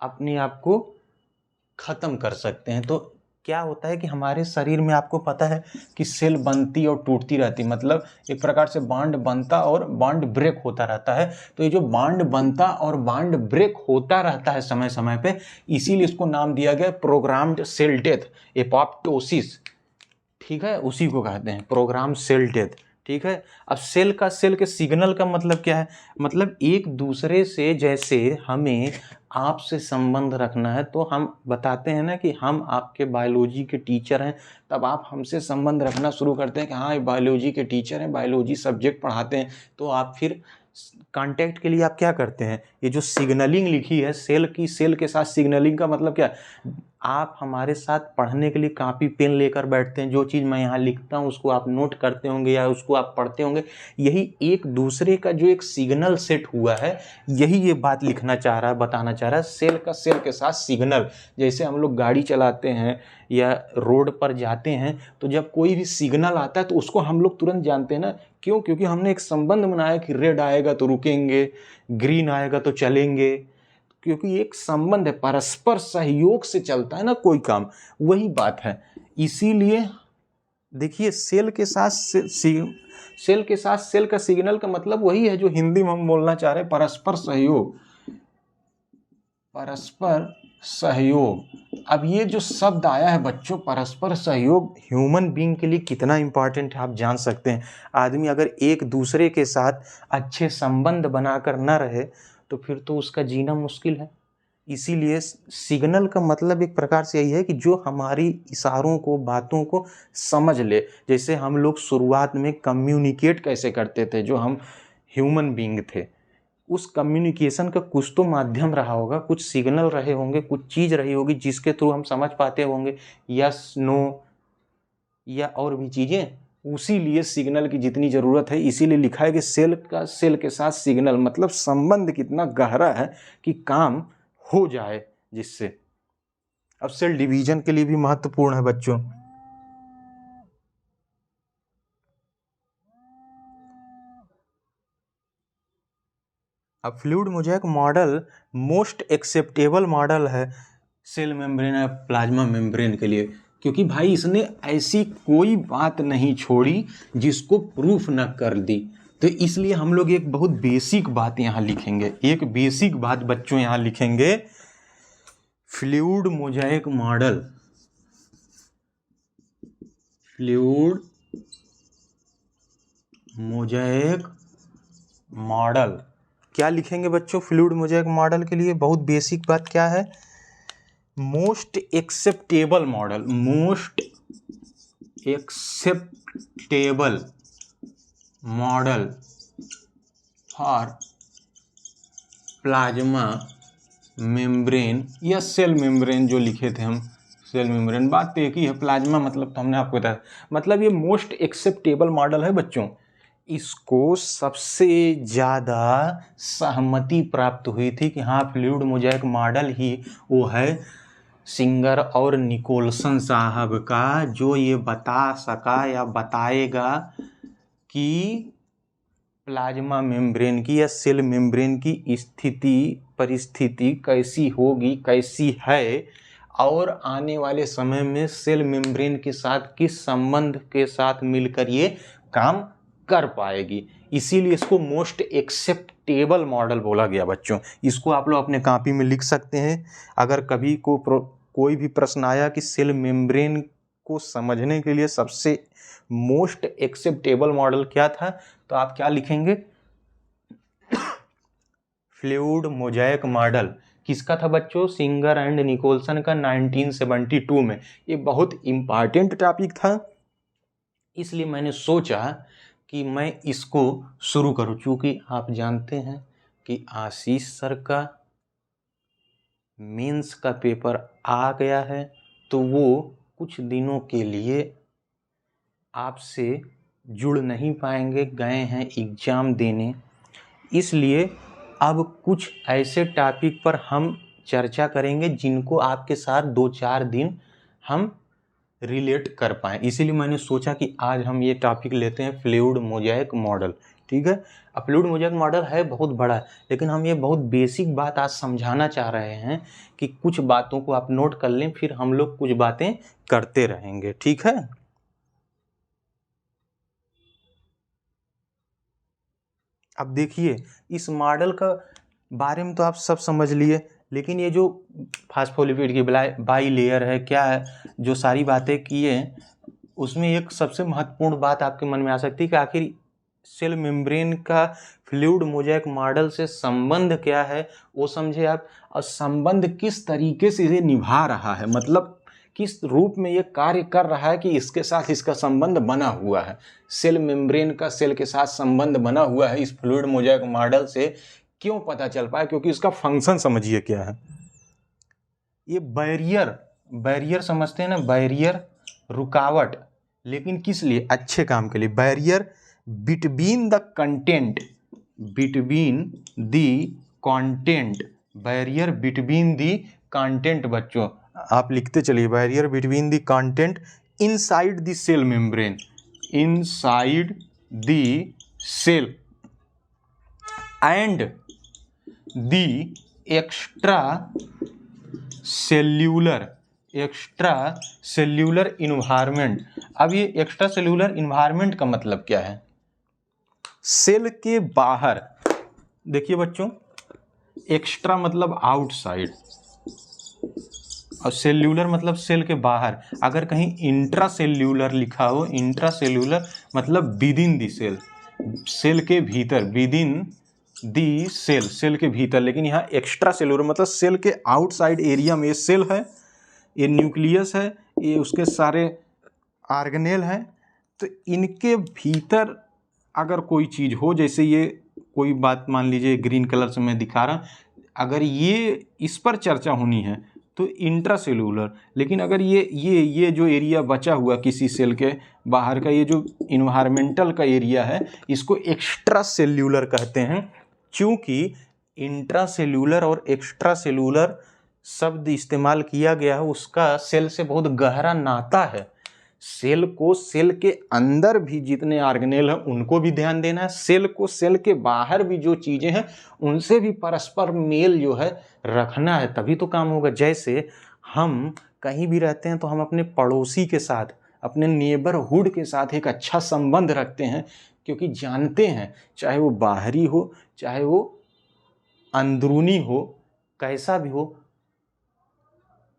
अपने आप को खत्म कर सकते हैं। तो क्या होता है कि हमारे शरीर में आपको पता है कि सेल बनती और टूटती रहती, मतलब एक प्रकार से बांड बनता और बांड ब्रेक होता रहता है। तो ये जो बांड बनता और बांड ब्रेक होता रहता है समय समय पे, इसीलिए इसको नाम दिया गया प्रोग्राम्ड सेल डेथ, एपोप्टोसिस। ठीक है, उसी को कहते हैं प्रोग्राम सेल डेथ। ठीक है, अब सेल के सिग्नल का मतलब क्या है, मतलब एक दूसरे से, जैसे हमें आपसे संबंध रखना है तो हम बताते हैं ना कि हम आपके बायोलॉजी के टीचर हैं, तब आप हमसे संबंध रखना शुरू करते हैं कि हाँ ये बायोलॉजी के टीचर हैं, बायोलॉजी सब्जेक्ट पढ़ाते हैं। तो आप फिर कांटेक्ट के लिए आप क्या करते हैं, ये जो सिग्नलिंग लिखी है सेल के साथ सिग्नलिंग का मतलब क्या है, आप हमारे साथ पढ़ने के लिए कापी पेन लेकर बैठते हैं, जो चीज़ मैं यहाँ लिखता हूँ उसको आप नोट करते होंगे या उसको आप पढ़ते होंगे। यही एक दूसरे का जो एक सिग्नल सेट हुआ है, यही ये बात लिखना चाह रहा है, बताना चाह रहा है। सेल के साथ सिग्नल, जैसे हम लोग गाड़ी चलाते हैं या रोड पर जाते हैं तो जब कोई भी सिग्नल आता है तो उसको हम लोग तुरंत जानते हैं ना, क्यों? क्योंकि हमने एक संबंध बनाया कि रेड आएगा तो रुकेंगे, ग्रीन आएगा तो चलेंगे, क्योंकि एक संबंध है, परस्पर सहयोग से चलता है ना कोई काम, वही बात है। इसीलिए देखिए सेल के साथ सेल का सिग्नल का मतलब वही है जो हिंदी में हम बोलना चाह रहे हैं, परस्पर सहयोग, परस्पर सहयोग। अब ये जो शब्द आया है बच्चों, परस्पर सहयोग, ह्यूमन बीइंग के लिए कितना इम्पॉर्टेंट है आप जान सकते हैं। आदमी अगर एक दूसरे के साथ अच्छे संबंध बनाकर न रहे तो फिर तो उसका जीना मुश्किल है। इसीलिए सिग्नल का मतलब एक प्रकार से यही है कि जो हमारी इशारों को, बातों को समझ ले। जैसे हम लोग शुरुआत में कम्युनिकेट कैसे करते थे, जो हम ह्यूमन बीइंग थे, उस कम्युनिकेशन का कुछ तो माध्यम रहा होगा, कुछ सिग्नल रहे होंगे, कुछ चीज़ रही होगी जिसके थ्रू हम समझ पाते होंगे यस, नो या और भी चीज़ें। उसी लिए सिग्नल की जितनी ज़रूरत है, इसीलिए लिखा है कि सेल का सेल के साथ सिग्नल, मतलब संबंध कितना गहरा है कि काम हो जाए जिससे। अब सेल डिवीजन के लिए भी महत्वपूर्ण है बच्चों। अब fluid mosaic model most acceptable model है सेल मेम्ब्रेन या प्लाज्मा मेम्ब्रेन के लिए, क्योंकि भाई इसने ऐसी कोई बात नहीं छोड़ी जिसको प्रूफ न कर दी। तो इसलिए हम लोग एक बहुत बेसिक बात यहाँ लिखेंगे, एक बेसिक बात बच्चों यहाँ लिखेंगे, fluid mosaic model, fluid mosaic model क्या लिखेंगे बच्चों फ्लूइड मोज़ेक मॉडल के लिए? बहुत बेसिक बात क्या है? Most acceptable model, most acceptable model for plasma membrane या सेल मेम्ब्रेन, जो लिखे थे हम सेल मेम्ब्रेन, बात तो एक ही है। प्लाज्मा मतलब तो हमने आपको बताया, मतलब ये मोस्ट एक्सेप्टेबल मॉडल है बच्चों। इसको सबसे ज़्यादा सहमति प्राप्त हुई थी कि हाँ फ्लूइड मोज़ेक मॉडल ही वो है, सिंगर और निकोलसन साहब का, जो ये बता सका या बताएगा कि प्लाज्मा मेम्ब्रेन की या सेल मेम्ब्रेन की स्थिति परिस्थिति कैसी होगी, कैसी है, और आने वाले समय में सेल मेम्ब्रेन के साथ किस संबंध के साथ मिलकर ये काम कर पाएगी। इसीलिए इसको मोस्ट एक्सेप्टेबल मॉडल बोला गया बच्चों। इसको आप लोग अपने कॉपी में लिख सकते हैं। अगर कभी कोई भी प्रश्न आया कि सेल मेम्ब्रेन को समझने के लिए सबसे मोस्ट एक्सेप्टेबल मॉडल क्या था, तो आप क्या लिखेंगे? फ्लूइड मोज़ेक मॉडल किसका था बच्चों? सिंगर एंड निकोलसन का, 1972 में। ये बहुत इम्पॉर्टेंट टॉपिक था, इसलिए मैंने सोचा कि मैं इसको शुरू करूं। चूँकि आप जानते हैं कि आशीष सर का मेंस का पेपर आ गया है, तो वो कुछ दिनों के लिए आपसे जुड़ नहीं पाएंगे, गए हैं एग्ज़ाम देने। इसलिए अब कुछ ऐसे टॉपिक पर हम चर्चा करेंगे जिनको आपके साथ 2-4 दिन हम रिलेट कर पाएँ। इसीलिए मैंने सोचा कि आज हम ये टॉपिक लेते हैं फ्लूइड मोज़ेक मॉडल, ठीक है। अब फ्लूइड मोज़ेक मॉडल है बहुत बड़ा, लेकिन हम ये बहुत बेसिक बात आज समझाना चाह रहे हैं कि कुछ बातों को आप नोट कर लें, फिर हम लोग कुछ बातें करते रहेंगे, ठीक है। अब देखिए, इस मॉडल का बारे में तो आप सब समझ लिए, लेकिन ये जो फास्फोलिपिड की बाई लेयर है, क्या है, जो सारी बातें की हैं, उसमें एक सबसे महत्वपूर्ण बात आपके मन में आ सकती है कि आखिर सेल मेम्ब्रेन का फ्लूइड मोज़ेक मॉडल से संबंध क्या है, वो समझे आप। और संबंध किस तरीके से ये निभा रहा है, मतलब किस रूप में ये कार्य कर रहा है कि इसके साथ इसका संबंध बना हुआ है। सेल मेम्ब्रेन का सेल के साथ संबंध बना हुआ है, इस फ्लूइड मोज़ेक मॉडल से क्यों पता चल पाया? क्योंकि इसका फंक्शन समझिए क्या है। ये बैरियर समझते हैं ना, बैरियर, रुकावट, लेकिन किस लिए? अच्छे काम के लिए। Barrier between the content, between the content, barrier between the content बच्चों आप लिखते चलिए, barrier between the content inside the cell membrane, inside the cell and the extra cellular environment. अब ये एक्स्ट्रा सेल्यूलर इन्वायरमेंट का मतलब क्या है? सेल के बाहर, देखिए बच्चों, एक्स्ट्रा मतलब आउटसाइड, और सेल्यूलर मतलब सेल के बाहर। अगर कहीं इंट्रा सेल्यूलर लिखा हो, इंट्रा सेल्यूलर मतलब within the cell, cell के भीतर, within the cell, cell के भीतर। लेकिन यहाँ एक्स्ट्रा सेल्यूलर मतलब सेल के आउटसाइड एरिया में। ये सेल है, ये न्यूक्लियस है, ये उसके सारे ऑर्गेनेल हैं, तो इनके भीतर अगर कोई चीज़ हो, जैसे ये कोई बात मान लीजिए ग्रीन कलर से मैं दिखा रहा, अगर ये इस पर चर्चा होनी है तो इंट्रासेल्यूलर। लेकिन अगर ये जो एरिया बचा हुआ किसी सेल के बाहर का, ये जो इन्वायरमेंटल का एरिया है, इसको एक्स्ट्रा सेल्यूलर कहते हैं। क्योंकि इंट्रासेल्यूलर और एक्स्ट्रा सेल्यूलर शब्द इस्तेमाल किया गया है, उसका सेल से बहुत गहरा नाता है। सेल को सेल के अंदर भी जितने ऑर्गेनेल हैं उनको भी ध्यान देना है, सेल को सेल के बाहर भी जो चीज़ें हैं उनसे भी परस्पर मेल जो है रखना है, तभी तो काम होगा। जैसे हम कहीं भी रहते हैं तो हम अपने पड़ोसी के साथ, अपने नेबरहुड के साथ एक अच्छा संबंध रखते हैं, क्योंकि जानते हैं चाहे वो बाहरी हो चाहे वो अंदरूनी हो, कैसा भी हो,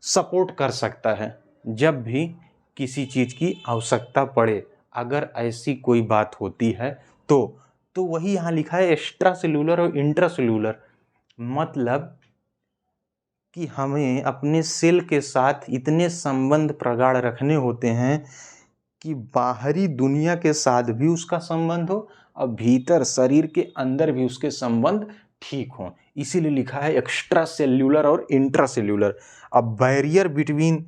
सपोर्ट कर सकता है जब भी किसी चीज़ की आवश्यकता पड़े। अगर ऐसी कोई बात होती है तो वही यहाँ लिखा है एक्स्ट्रा सेल्यूलर और इंट्रासेल्यूलर। मतलब कि हमें अपने सेल के साथ इतने संबंध प्रगाढ़ रखने होते हैं कि बाहरी दुनिया के साथ भी उसका संबंध हो और भीतर शरीर के अंदर भी उसके संबंध ठीक हो। इसीलिए लिखा है एक्स्ट्रा सेल्यूलर और इंट्रासेल्यूलर। अब बैरियर बिटवीन,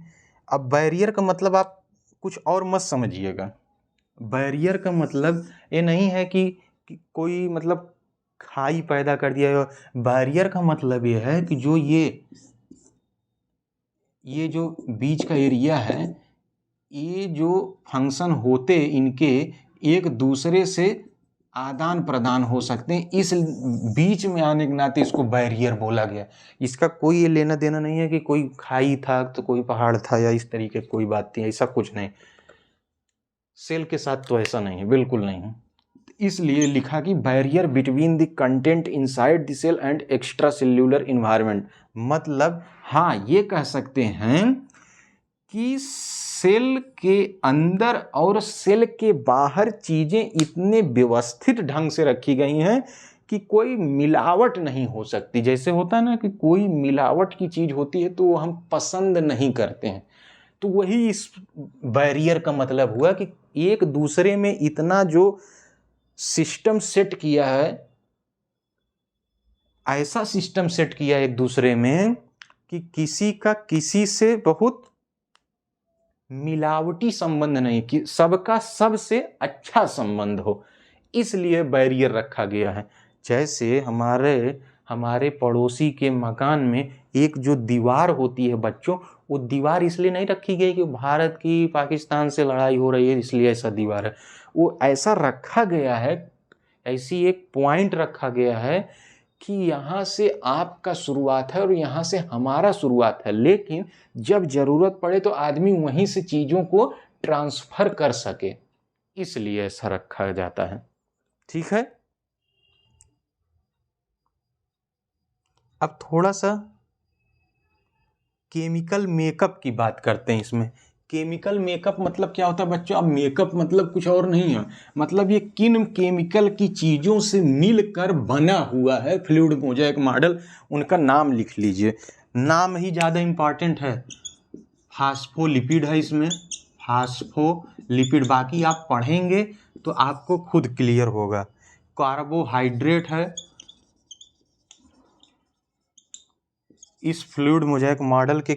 अब बैरियर का मतलब आप कुछ और मत समझिएगा। बैरियर का मतलब ये नहीं है कि कोई मतलब खाई पैदा कर दिया। बैरियर का मतलब ये है कि जो ये जो बीच का एरिया है, ये जो फंक्शन होते इनके एक दूसरे से आदान प्रदान हो सकते हैं, इस बीच में आने के नाते इसको बैरियर बोला गया। इसका कोई ये लेना देना नहीं है कि कोई खाई था तो कोई पहाड़ था या इस तरीके की कोई बात थी, ऐसा कुछ नहीं। सेल के साथ तो ऐसा नहीं है, बिल्कुल नहीं है। इसलिए लिखा कि barrier between the content inside the cell and extra cellular environment. मतलब हाँ, ये कह सकते हैं कि सेल के अंदर और सेल के बाहर चीजें इतने व्यवस्थित ढंग से रखी गई हैं कि कोई मिलावट नहीं हो सकती। जैसे होता है ना कि कोई मिलावट की चीज होती है तो हम पसंद नहीं करते हैं, तो वही इस बैरियर का मतलब हुआ कि एक दूसरे में इतना जो सिस्टम सेट किया है, ऐसा सिस्टम सेट किया एक दूसरे में कि किसी का किसी से बहुत मिलावटी संबंध नहीं, कि सबका सबसे अच्छा संबंध हो, इसलिए बैरियर रखा गया है। जैसे हमारे पड़ोसी के मकान में एक जो दीवार होती है बच्चों, वो दीवार इसलिए नहीं रखी गई कि भारत की पाकिस्तान से लड़ाई हो रही है इसलिए ऐसा दीवार है। वो ऐसा रखा गया है, ऐसी एक पॉइंट रखा गया है कि यहाँ से आपका शुरुआत है और यहाँ से हमारा शुरुआत है, लेकिन जब जरूरत पड़े तो आदमी वहीं से चीज़ों को ट्रांसफर कर सके, इसलिए ऐसा रखा जाता है। ठीक है, अब थोड़ा सा केमिकल मेकअप की बात करते हैं। इसमें केमिकल मेकअप मतलब क्या होता है बच्चों? अब मेकअप मतलब कुछ और नहीं है, मतलब ये किन केमिकल की चीज़ों से मिलकर बना हुआ है फ्लूइड मोज़ेक मॉडल, उनका नाम लिख लीजिए। नाम ही ज़्यादा इम्पॉर्टेंट है। फास्फोलिपिड है इसमें, फास्फोलिपिड, बाकी आप पढ़ेंगे तो आपको खुद क्लियर होगा। कार्बोहाइड्रेट है। इस फ्लूइड मोज़ेक मॉडल के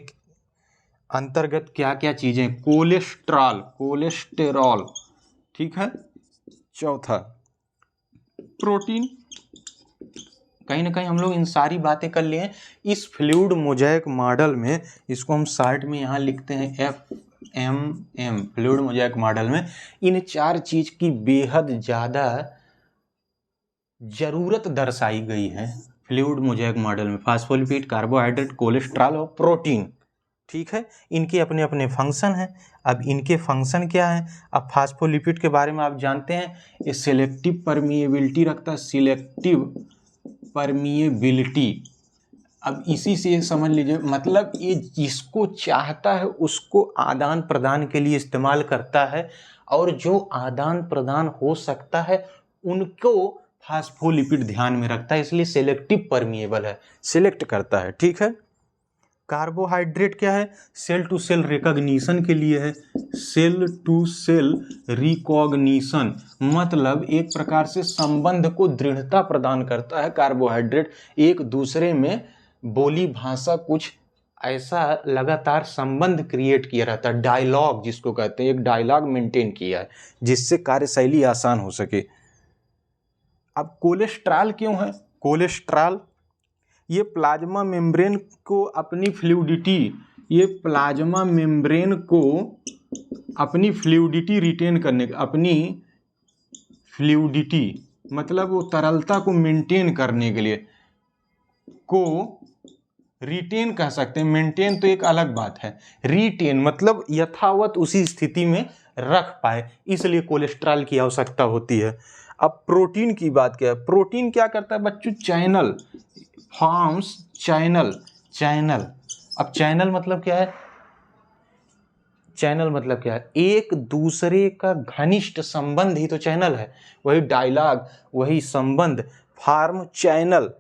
अंतर्गत क्या क्या चीजें? कोलेस्टेरॉल, ठीक है। चौथा प्रोटीन। कहीं ना कहीं हम लोग इन सारी बातें कर लिए हैं। इस फ्लूइड मोज़ेक मॉडल में, इसको हम शार्ट में यहाँ लिखते हैं FMM, फ्लूइड मोज़ेक मॉडल में इन चार चीज की बेहद ज्यादा जरूरत दर्शाई गई है फ्लूइड मोज़ेक मॉडल में। फास्फोलिपिड, कार्बोहाइड्रेट, कोलेस्ट्रॉल और प्रोटीन, ठीक है। इनके अपने अपने फंक्शन हैं। अब इनके फंक्शन क्या हैं? अब फास्फोलिपिड के बारे में आप जानते हैं, ये सिलेक्टिव परमिएबिलिटी रखता है, सिलेक्टिव परमिएबिलिटी। अब इसी से समझ लीजिए, मतलब ये जिसको चाहता है उसको आदान प्रदान के लिए इस्तेमाल करता है, और जो आदान प्रदान हो सकता है उनको फास्फोलिपिड ध्यान में रखता है, इसलिए सेलेक्टिव परमिएबल है, सिलेक्ट करता है। ठीक है। कार्बोहाइड्रेट क्या है? सेल टू सेल रिकॉग्निशन के लिए है, सेल टू सेल रिकॉग्निशन, मतलब एक प्रकार से संबंध को दृढ़ता प्रदान करता है कार्बोहाइड्रेट, एक दूसरे में बोली भाषा कुछ ऐसा लगातार संबंध क्रिएट किया रहता है, डायलॉग जिसको कहते हैं, एक डायलॉग मेंटेन किया है जिससे कार्यशैली आसान हो सके। अब कोलेस्ट्रॉल क्यों है? कोलेस्ट्रॉल ये प्लाज्मा मेम्ब्रेन को अपनी फ्लूइडिटी, ये प्लाज्मा मेम्ब्रेन को अपनी फ्लूइडिटी रिटेन करने, अपनी फ्लूइडिटी मतलब वो तरलता को मेंटेन करने के लिए, को रिटेन कह सकते हैं, मेंटेन तो एक अलग बात है, रिटेन मतलब यथावत उसी स्थिति में रख पाए, इसलिए कोलेस्ट्रॉल की आवश्यकता होती है। अब प्रोटीन की बात क्या है? प्रोटीन क्या करता है बच्चों? Channel forms, channel. अब चैनल मतलब क्या है? चैनल मतलब क्या है? एक दूसरे का घनिष्ठ संबंध ही तो चैनल है, वही डायलॉग, वही संबंध, form channel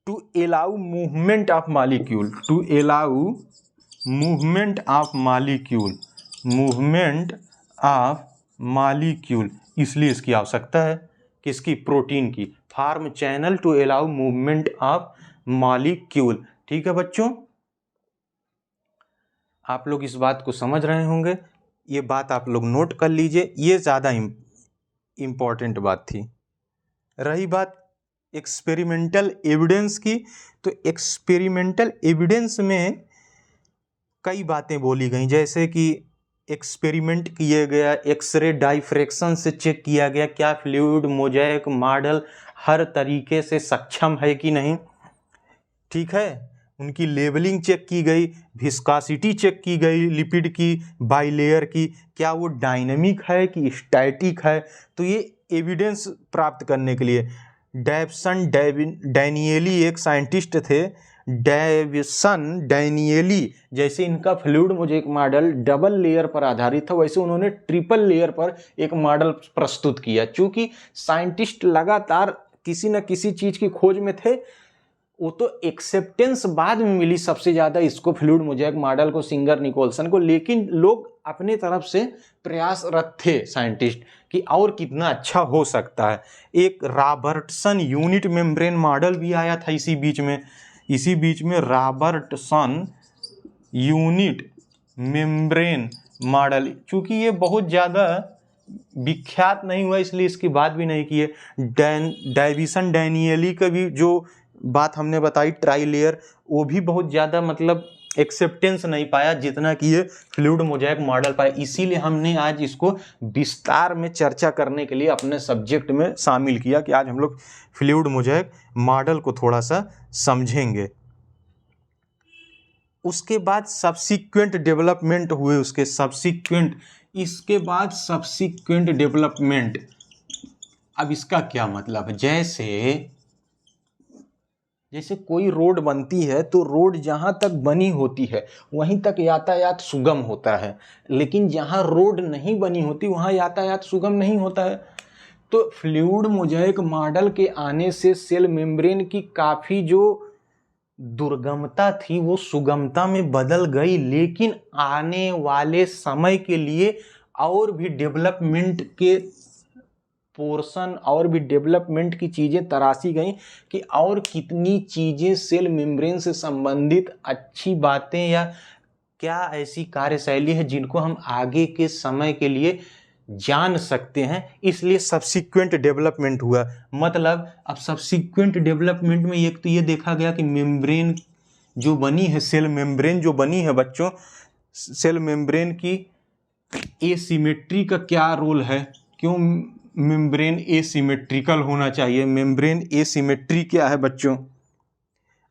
to allow movement of molecule, to allow movement of molecule, movement of molecule, इसलिए इसकी आवश्यकता है, किसकी? प्रोटीन की। Form channel to allow movement of molecule. ठीक है बच्चों, आप लोग इस बात को समझ रहे होंगे, ये बात आप लोग नोट कर लीजिए, ये ज़्यादा इम्पॉर्टेंट बात थी। रही बात एक्सपेरिमेंटल एविडेंस की, तो एक्सपेरिमेंटल एविडेंस में कई बातें बोली गई, जैसे कि एक्सपेरिमेंट किए गया, एक्सरे डाइफ्रैक्शन से चेक किया गया क्या फ्लूइड मोज़ेक मॉडल हर तरीके से सक्षम है कि नहीं। ठीक है, उनकी लेबलिंग चेक की गई, विस्कोसिटी चेक की गई लिपिड की, बाइलेयर की, क्या वो डायनेमिक है कि स्टैटिक है। तो ये एविडेंस प्राप्त करने के लिए डेविसन डैनियली एक साइंटिस्ट थे, डेविसन डैनियली, जैसे इनका fluid mosaic model double layer पर आधारित था, वैसे उन्होंने ट्रिपल लेयर पर एक मॉडल प्रस्तुत किया। चूँकि साइंटिस्ट लगातार किसी न किसी चीज़ की खोज में थे, वो तो एक्सेप्टेंस बाद में मिली सबसे ज़्यादा इसको, फ्लूइड मोज़ेक मॉडल को, सिंगर निकोलसन को, लेकिन लोग अपने तरफ से प्रयासरत थे साइंटिस्ट कि और कितना अच्छा हो सकता है। एक रॉबर्टसन यूनिट मेम्ब्रेन मॉडल भी आया था इसी बीच में रॉबर्टसन यूनिट मेम्ब्रेन मॉडल, चूँकि ये बहुत ज़्यादा विख्यात नहीं हुआ इसलिए इसकी बात भी नहीं की है। डेविसन डैनियली का भी जो बात हमने बताई ट्राई लेयर, वो भी बहुत ज़्यादा मतलब एक्सेप्टेंस नहीं पाया जितना कि ये फ्लूइड मोज़ेक मॉडल पाया, इसीलिए हमने आज इसको विस्तार में चर्चा करने के लिए अपने सब्जेक्ट में शामिल किया कि आज हम लोग फ्लूइड मोज़ेक मॉडल को थोड़ा सा समझेंगे। उसके बाद सब्सिक्वेंट डेवलपमेंट हुए, इसके बाद सब्सिक्वेंट डेवलपमेंट। अब इसका क्या मतलब है? जैसे कोई रोड बनती है तो रोड जहाँ तक बनी होती है वहीं तक यातायात सुगम होता है, लेकिन जहाँ रोड नहीं बनी होती वहाँ यातायात सुगम नहीं होता है। तो फ्लूइड मोज़ेक मॉडल के आने से सेल मेम्ब्रेन की काफ़ी जो दुर्गमता थी वो सुगमता में बदल गई, लेकिन आने वाले समय के लिए और भी डेवलपमेंट के पोर्शन और भी डेवलपमेंट की चीज़ें तराशी गई कि और कितनी चीज़ें सेल मेम्ब्रेन से संबंधित अच्छी बातें या क्या ऐसी कार्यशैली है जिनको हम आगे के समय के लिए जान सकते हैं, इसलिए सब्सिक्वेंट डेवलपमेंट हुआ। मतलब अब सब्सिक्वेंट डेवलपमेंट में एक तो ये देखा गया कि मेम्ब्रेन जो बनी है, सेल मेम्ब्रेन जो बनी है बच्चों, सेल मेम्ब्रेन की एसिमेट्री का क्या रोल है, क्यों मेम्ब्रेन एसिमेट्रिकल होना चाहिए। मेम्ब्रेन एसिमेट्री क्या है बच्चों?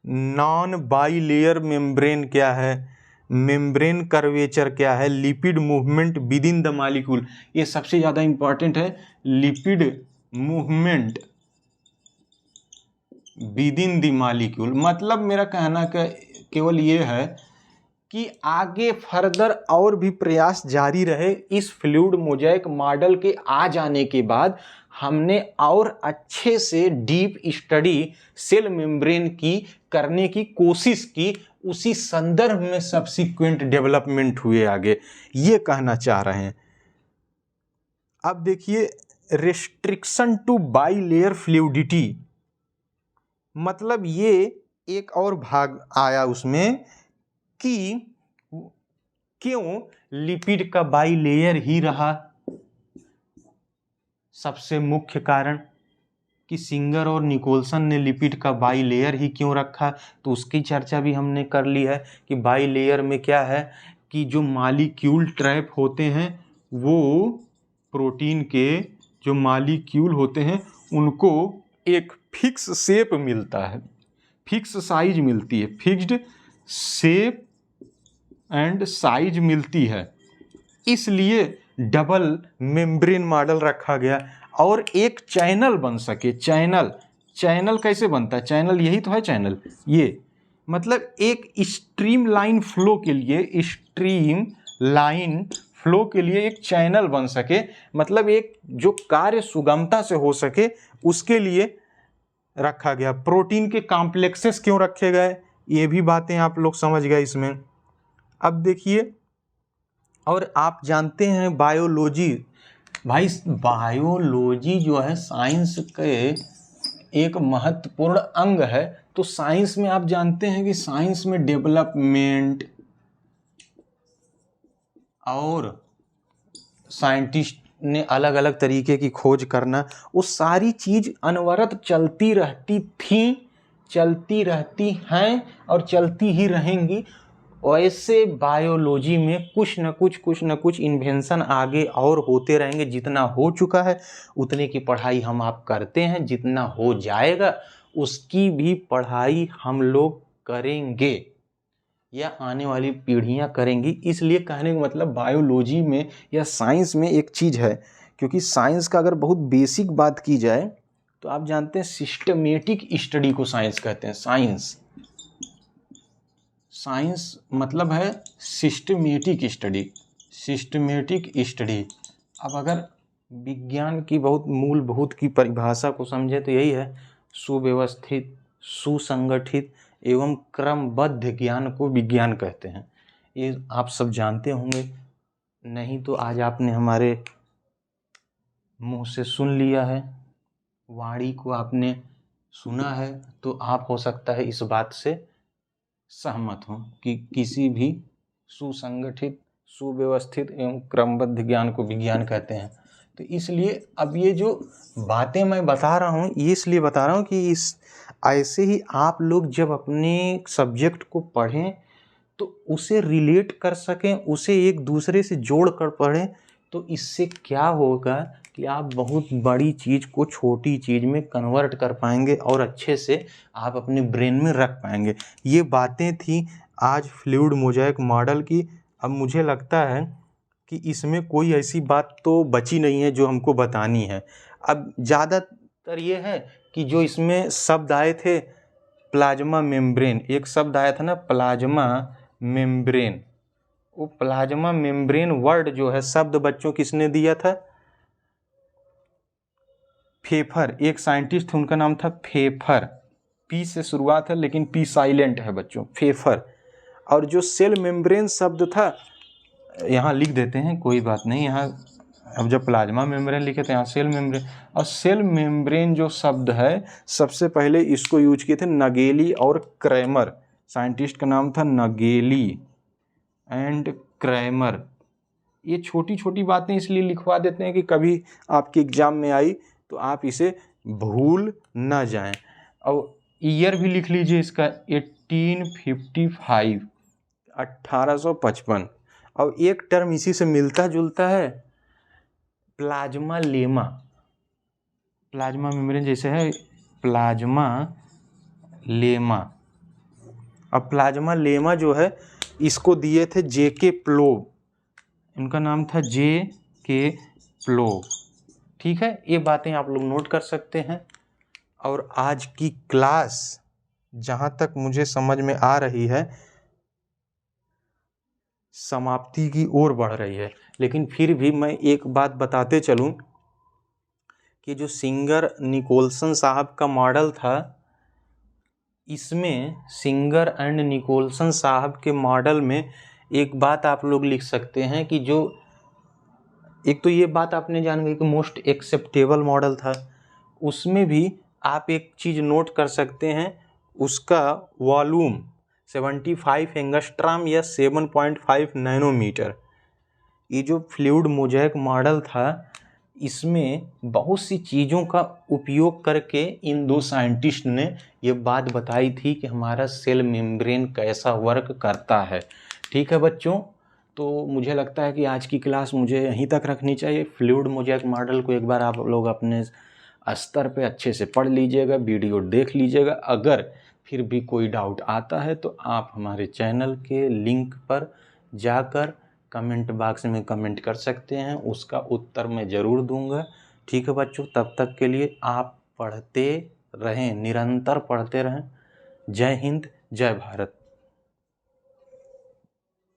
नॉन बाइलेयर मेम्ब्रेन क्या है, मेम्ब्रेन कर्वेचर क्या है, lipid movement with in the molecule, ये सबसे ज़्यादा इंपॉर्टेंट है। Lipid movement with in the molecule. मतलब मेरा कहना केवल ये है कि आगे फर्दर और भी प्रयास जारी रहे। इस फ्लूइड मोज़ेक मॉडल के आ जाने के बाद हमने और अच्छे से डीप स्टडी सेल मेम्ब्रेन की करने की कोशिश की, उसी संदर्भ में सब्सिक्वेंट डेवलपमेंट हुए आगे, ये कहना चाह रहे हैं। अब देखिए रेस्ट्रिक्शन टू बाइलेयर फ्लूइडिटी, मतलब ये एक और भाग आया उसमें कि क्यों लिपिड का बाइलेयर ही रहा। सबसे मुख्य कारण कि सिंगर और निकोलसन ने लिपिड का बाइलेयर ही क्यों रखा, तो उसकी चर्चा भी हमने कर ली है कि बाइलेयर में क्या है कि जो मॉलिक्यूल ट्रैप होते हैं, वो प्रोटीन के जो मॉलिक्यूल होते हैं उनको एक फिक्स शेप मिलता है, फिक्स साइज मिलती है, फिक्स्ड शेप एंड साइज मिलती है, इसलिए डबल मेम्ब्रेन मॉडल रखा गया और एक चैनल बन सके। चैनल कैसे बनता है? चैनल यही तो है चैनल, ये मतलब एक स्ट्रीम लाइन फ्लो के लिए एक चैनल बन सके, मतलब एक जो कार्य सुगमता से हो सके उसके लिए रखा गया। प्रोटीन के कॉम्प्लेक्सेस क्यों रखे गए, ये भी बातें आप लोग समझ गए इसमें। अब देखिए, और आप जानते हैं बायोलॉजी, भाई बायोलॉजी जो है साइंस के एक महत्वपूर्ण अंग है। तो साइंस में आप जानते हैं कि साइंस में डेवलपमेंट और साइंटिस्ट ने अलग अलग तरीके की खोज करना, वो सारी चीज अनवरत चलती रहती हैं और चलती ही रहेंगी। वैसे बायोलॉजी में कुछ न कुछ इन्वेंशन आगे और होते रहेंगे। जितना हो चुका है उतने की पढ़ाई हम आप करते हैं, जितना हो जाएगा उसकी भी पढ़ाई हम लोग करेंगे या आने वाली पीढ़ियां करेंगी। इसलिए कहने का मतलब बायोलॉजी में या साइंस में एक चीज़ है, क्योंकि साइंस का अगर बहुत बेसिक बात की जाए तो आप जानते हैं सिस्टमेटिक स्टडी को साइंस कहते हैं। साइंस मतलब है सिस्टमेटिक स्टडी। अब अगर विज्ञान की मूलभूत की परिभाषा को समझे तो यही है, सुव्यवस्थित, सुसंगठित एवं क्रमबद्ध ज्ञान को विज्ञान कहते हैं। ये आप सब जानते होंगे, नहीं तो आज आपने हमारे मुंह से सुन लिया है, वाणी को आपने सुना है, तो आप हो सकता है इस बात से सहमत हो कि किसी भी सुसंगठित, सुव्यवस्थित एवं क्रमबद्ध ज्ञान को विज्ञान कहते हैं। तो इसलिए अब ये जो बातें मैं बता रहा हूँ, ये इसलिए बता रहा हूँ कि ऐसे ही आप लोग जब अपने सब्जेक्ट को पढ़ें तो उसे रिलेट कर सकें, उसे एक दूसरे से जोड़ कर पढ़ें, तो इससे क्या होगा कि आप बहुत बड़ी चीज़ को छोटी चीज़ में कन्वर्ट कर पाएंगे और अच्छे से आप अपने ब्रेन में रख पाएंगे। ये बातें थी आज फ्लूइड मोज़ेक मॉडल की। अब मुझे लगता है कि इसमें कोई ऐसी बात तो बची नहीं है जो हमको बतानी है। अब ज़्यादातर ये है कि जो इसमें शब्द आए थे प्लाज्मा मेम्ब्रेन, एक शब्द आया था ना प्लाज्मा मेम्ब्रेन, वो प्लाज्मा मेम्ब्रेन वर्ड जो है शब्द बच्चों किसने दिया था? फेफर, एक साइंटिस्ट थे उनका नाम था फेफर। पी से शुरुआत है लेकिन पी साइलेंट है बच्चों, फेफर। और जो सेल मेम्ब्रेन शब्द था, यहाँ लिख देते हैं कोई बात नहीं, यहाँ अब जब प्लाज्मा मेम्ब्रेन लिखे तो यहाँ सेल मेम्ब्रेन, और सेल मेम्ब्रेन जो शब्द है सबसे पहले इसको यूज किए थे नगेली और क्रैमर। साइंटिस्ट का नाम था नगेली एंड क्रैमर। ये छोटी छोटी बातें इसलिए लिखवा देते हैं कि कभी आपके एग्जाम में आई तो आप इसे भूल ना जाएं। और ईयर भी लिख लीजिए इसका 1855, 1855। और एक टर्म इसी से मिलता जुलता है, प्लाज्मा लेमा। प्लाज्मा मेम्ब्रेन जैसे है प्लाज्मा लेमा। अब प्लाज्मा लेमा जो है इसको दिए थे जेके प्लोव, इनका नाम था जेके प्लोव। ठीक है, ये बातें आप लोग नोट कर सकते हैं। और आज की क्लास जहाँ तक मुझे समझ में आ रही है समाप्ति की ओर बढ़ रही है। लेकिन फिर भी मैं एक बात बताते चलूँ कि जो सिंगर निकोलसन साहब का मॉडल था, इसमें सिंगर एंड निकोलसन साहब के मॉडल में एक बात आप लोग लिख सकते हैं कि जो एक तो ये बात आपने जान गई कि मोस्ट एक्सेप्टेबल मॉडल था, उसमें भी आप एक चीज़ नोट कर सकते हैं, उसका वॉल्यूम 75 एंगस्ट्रॉम या 7.5 नैनोमीटर। ये जो फ्लूइड मोज़ेक मॉडल था, इसमें बहुत सी चीज़ों का उपयोग करके इन दो साइंटिस्ट ने ये बात बताई थी कि हमारा सेल मेम्ब्रेन कैसा वर्क करता है। ठीक है बच्चों, तो मुझे लगता है कि आज की क्लास मुझे यहीं तक रखनी चाहिए। फ्लूइड मोज़ेक मॉडल को एक बार आप लोग अपने स्तर पे अच्छे से पढ़ लीजिएगा, वीडियो देख लीजिएगा। अगर फिर भी कोई डाउट आता है तो आप हमारे चैनल के लिंक पर जाकर कमेंट बॉक्स में कमेंट कर सकते हैं, उसका उत्तर मैं ज़रूर दूंगा। ठीक है बच्चों, तब तक के लिए आप पढ़ते रहें, निरंतर पढ़ते रहें। जय हिंद, जय भारत।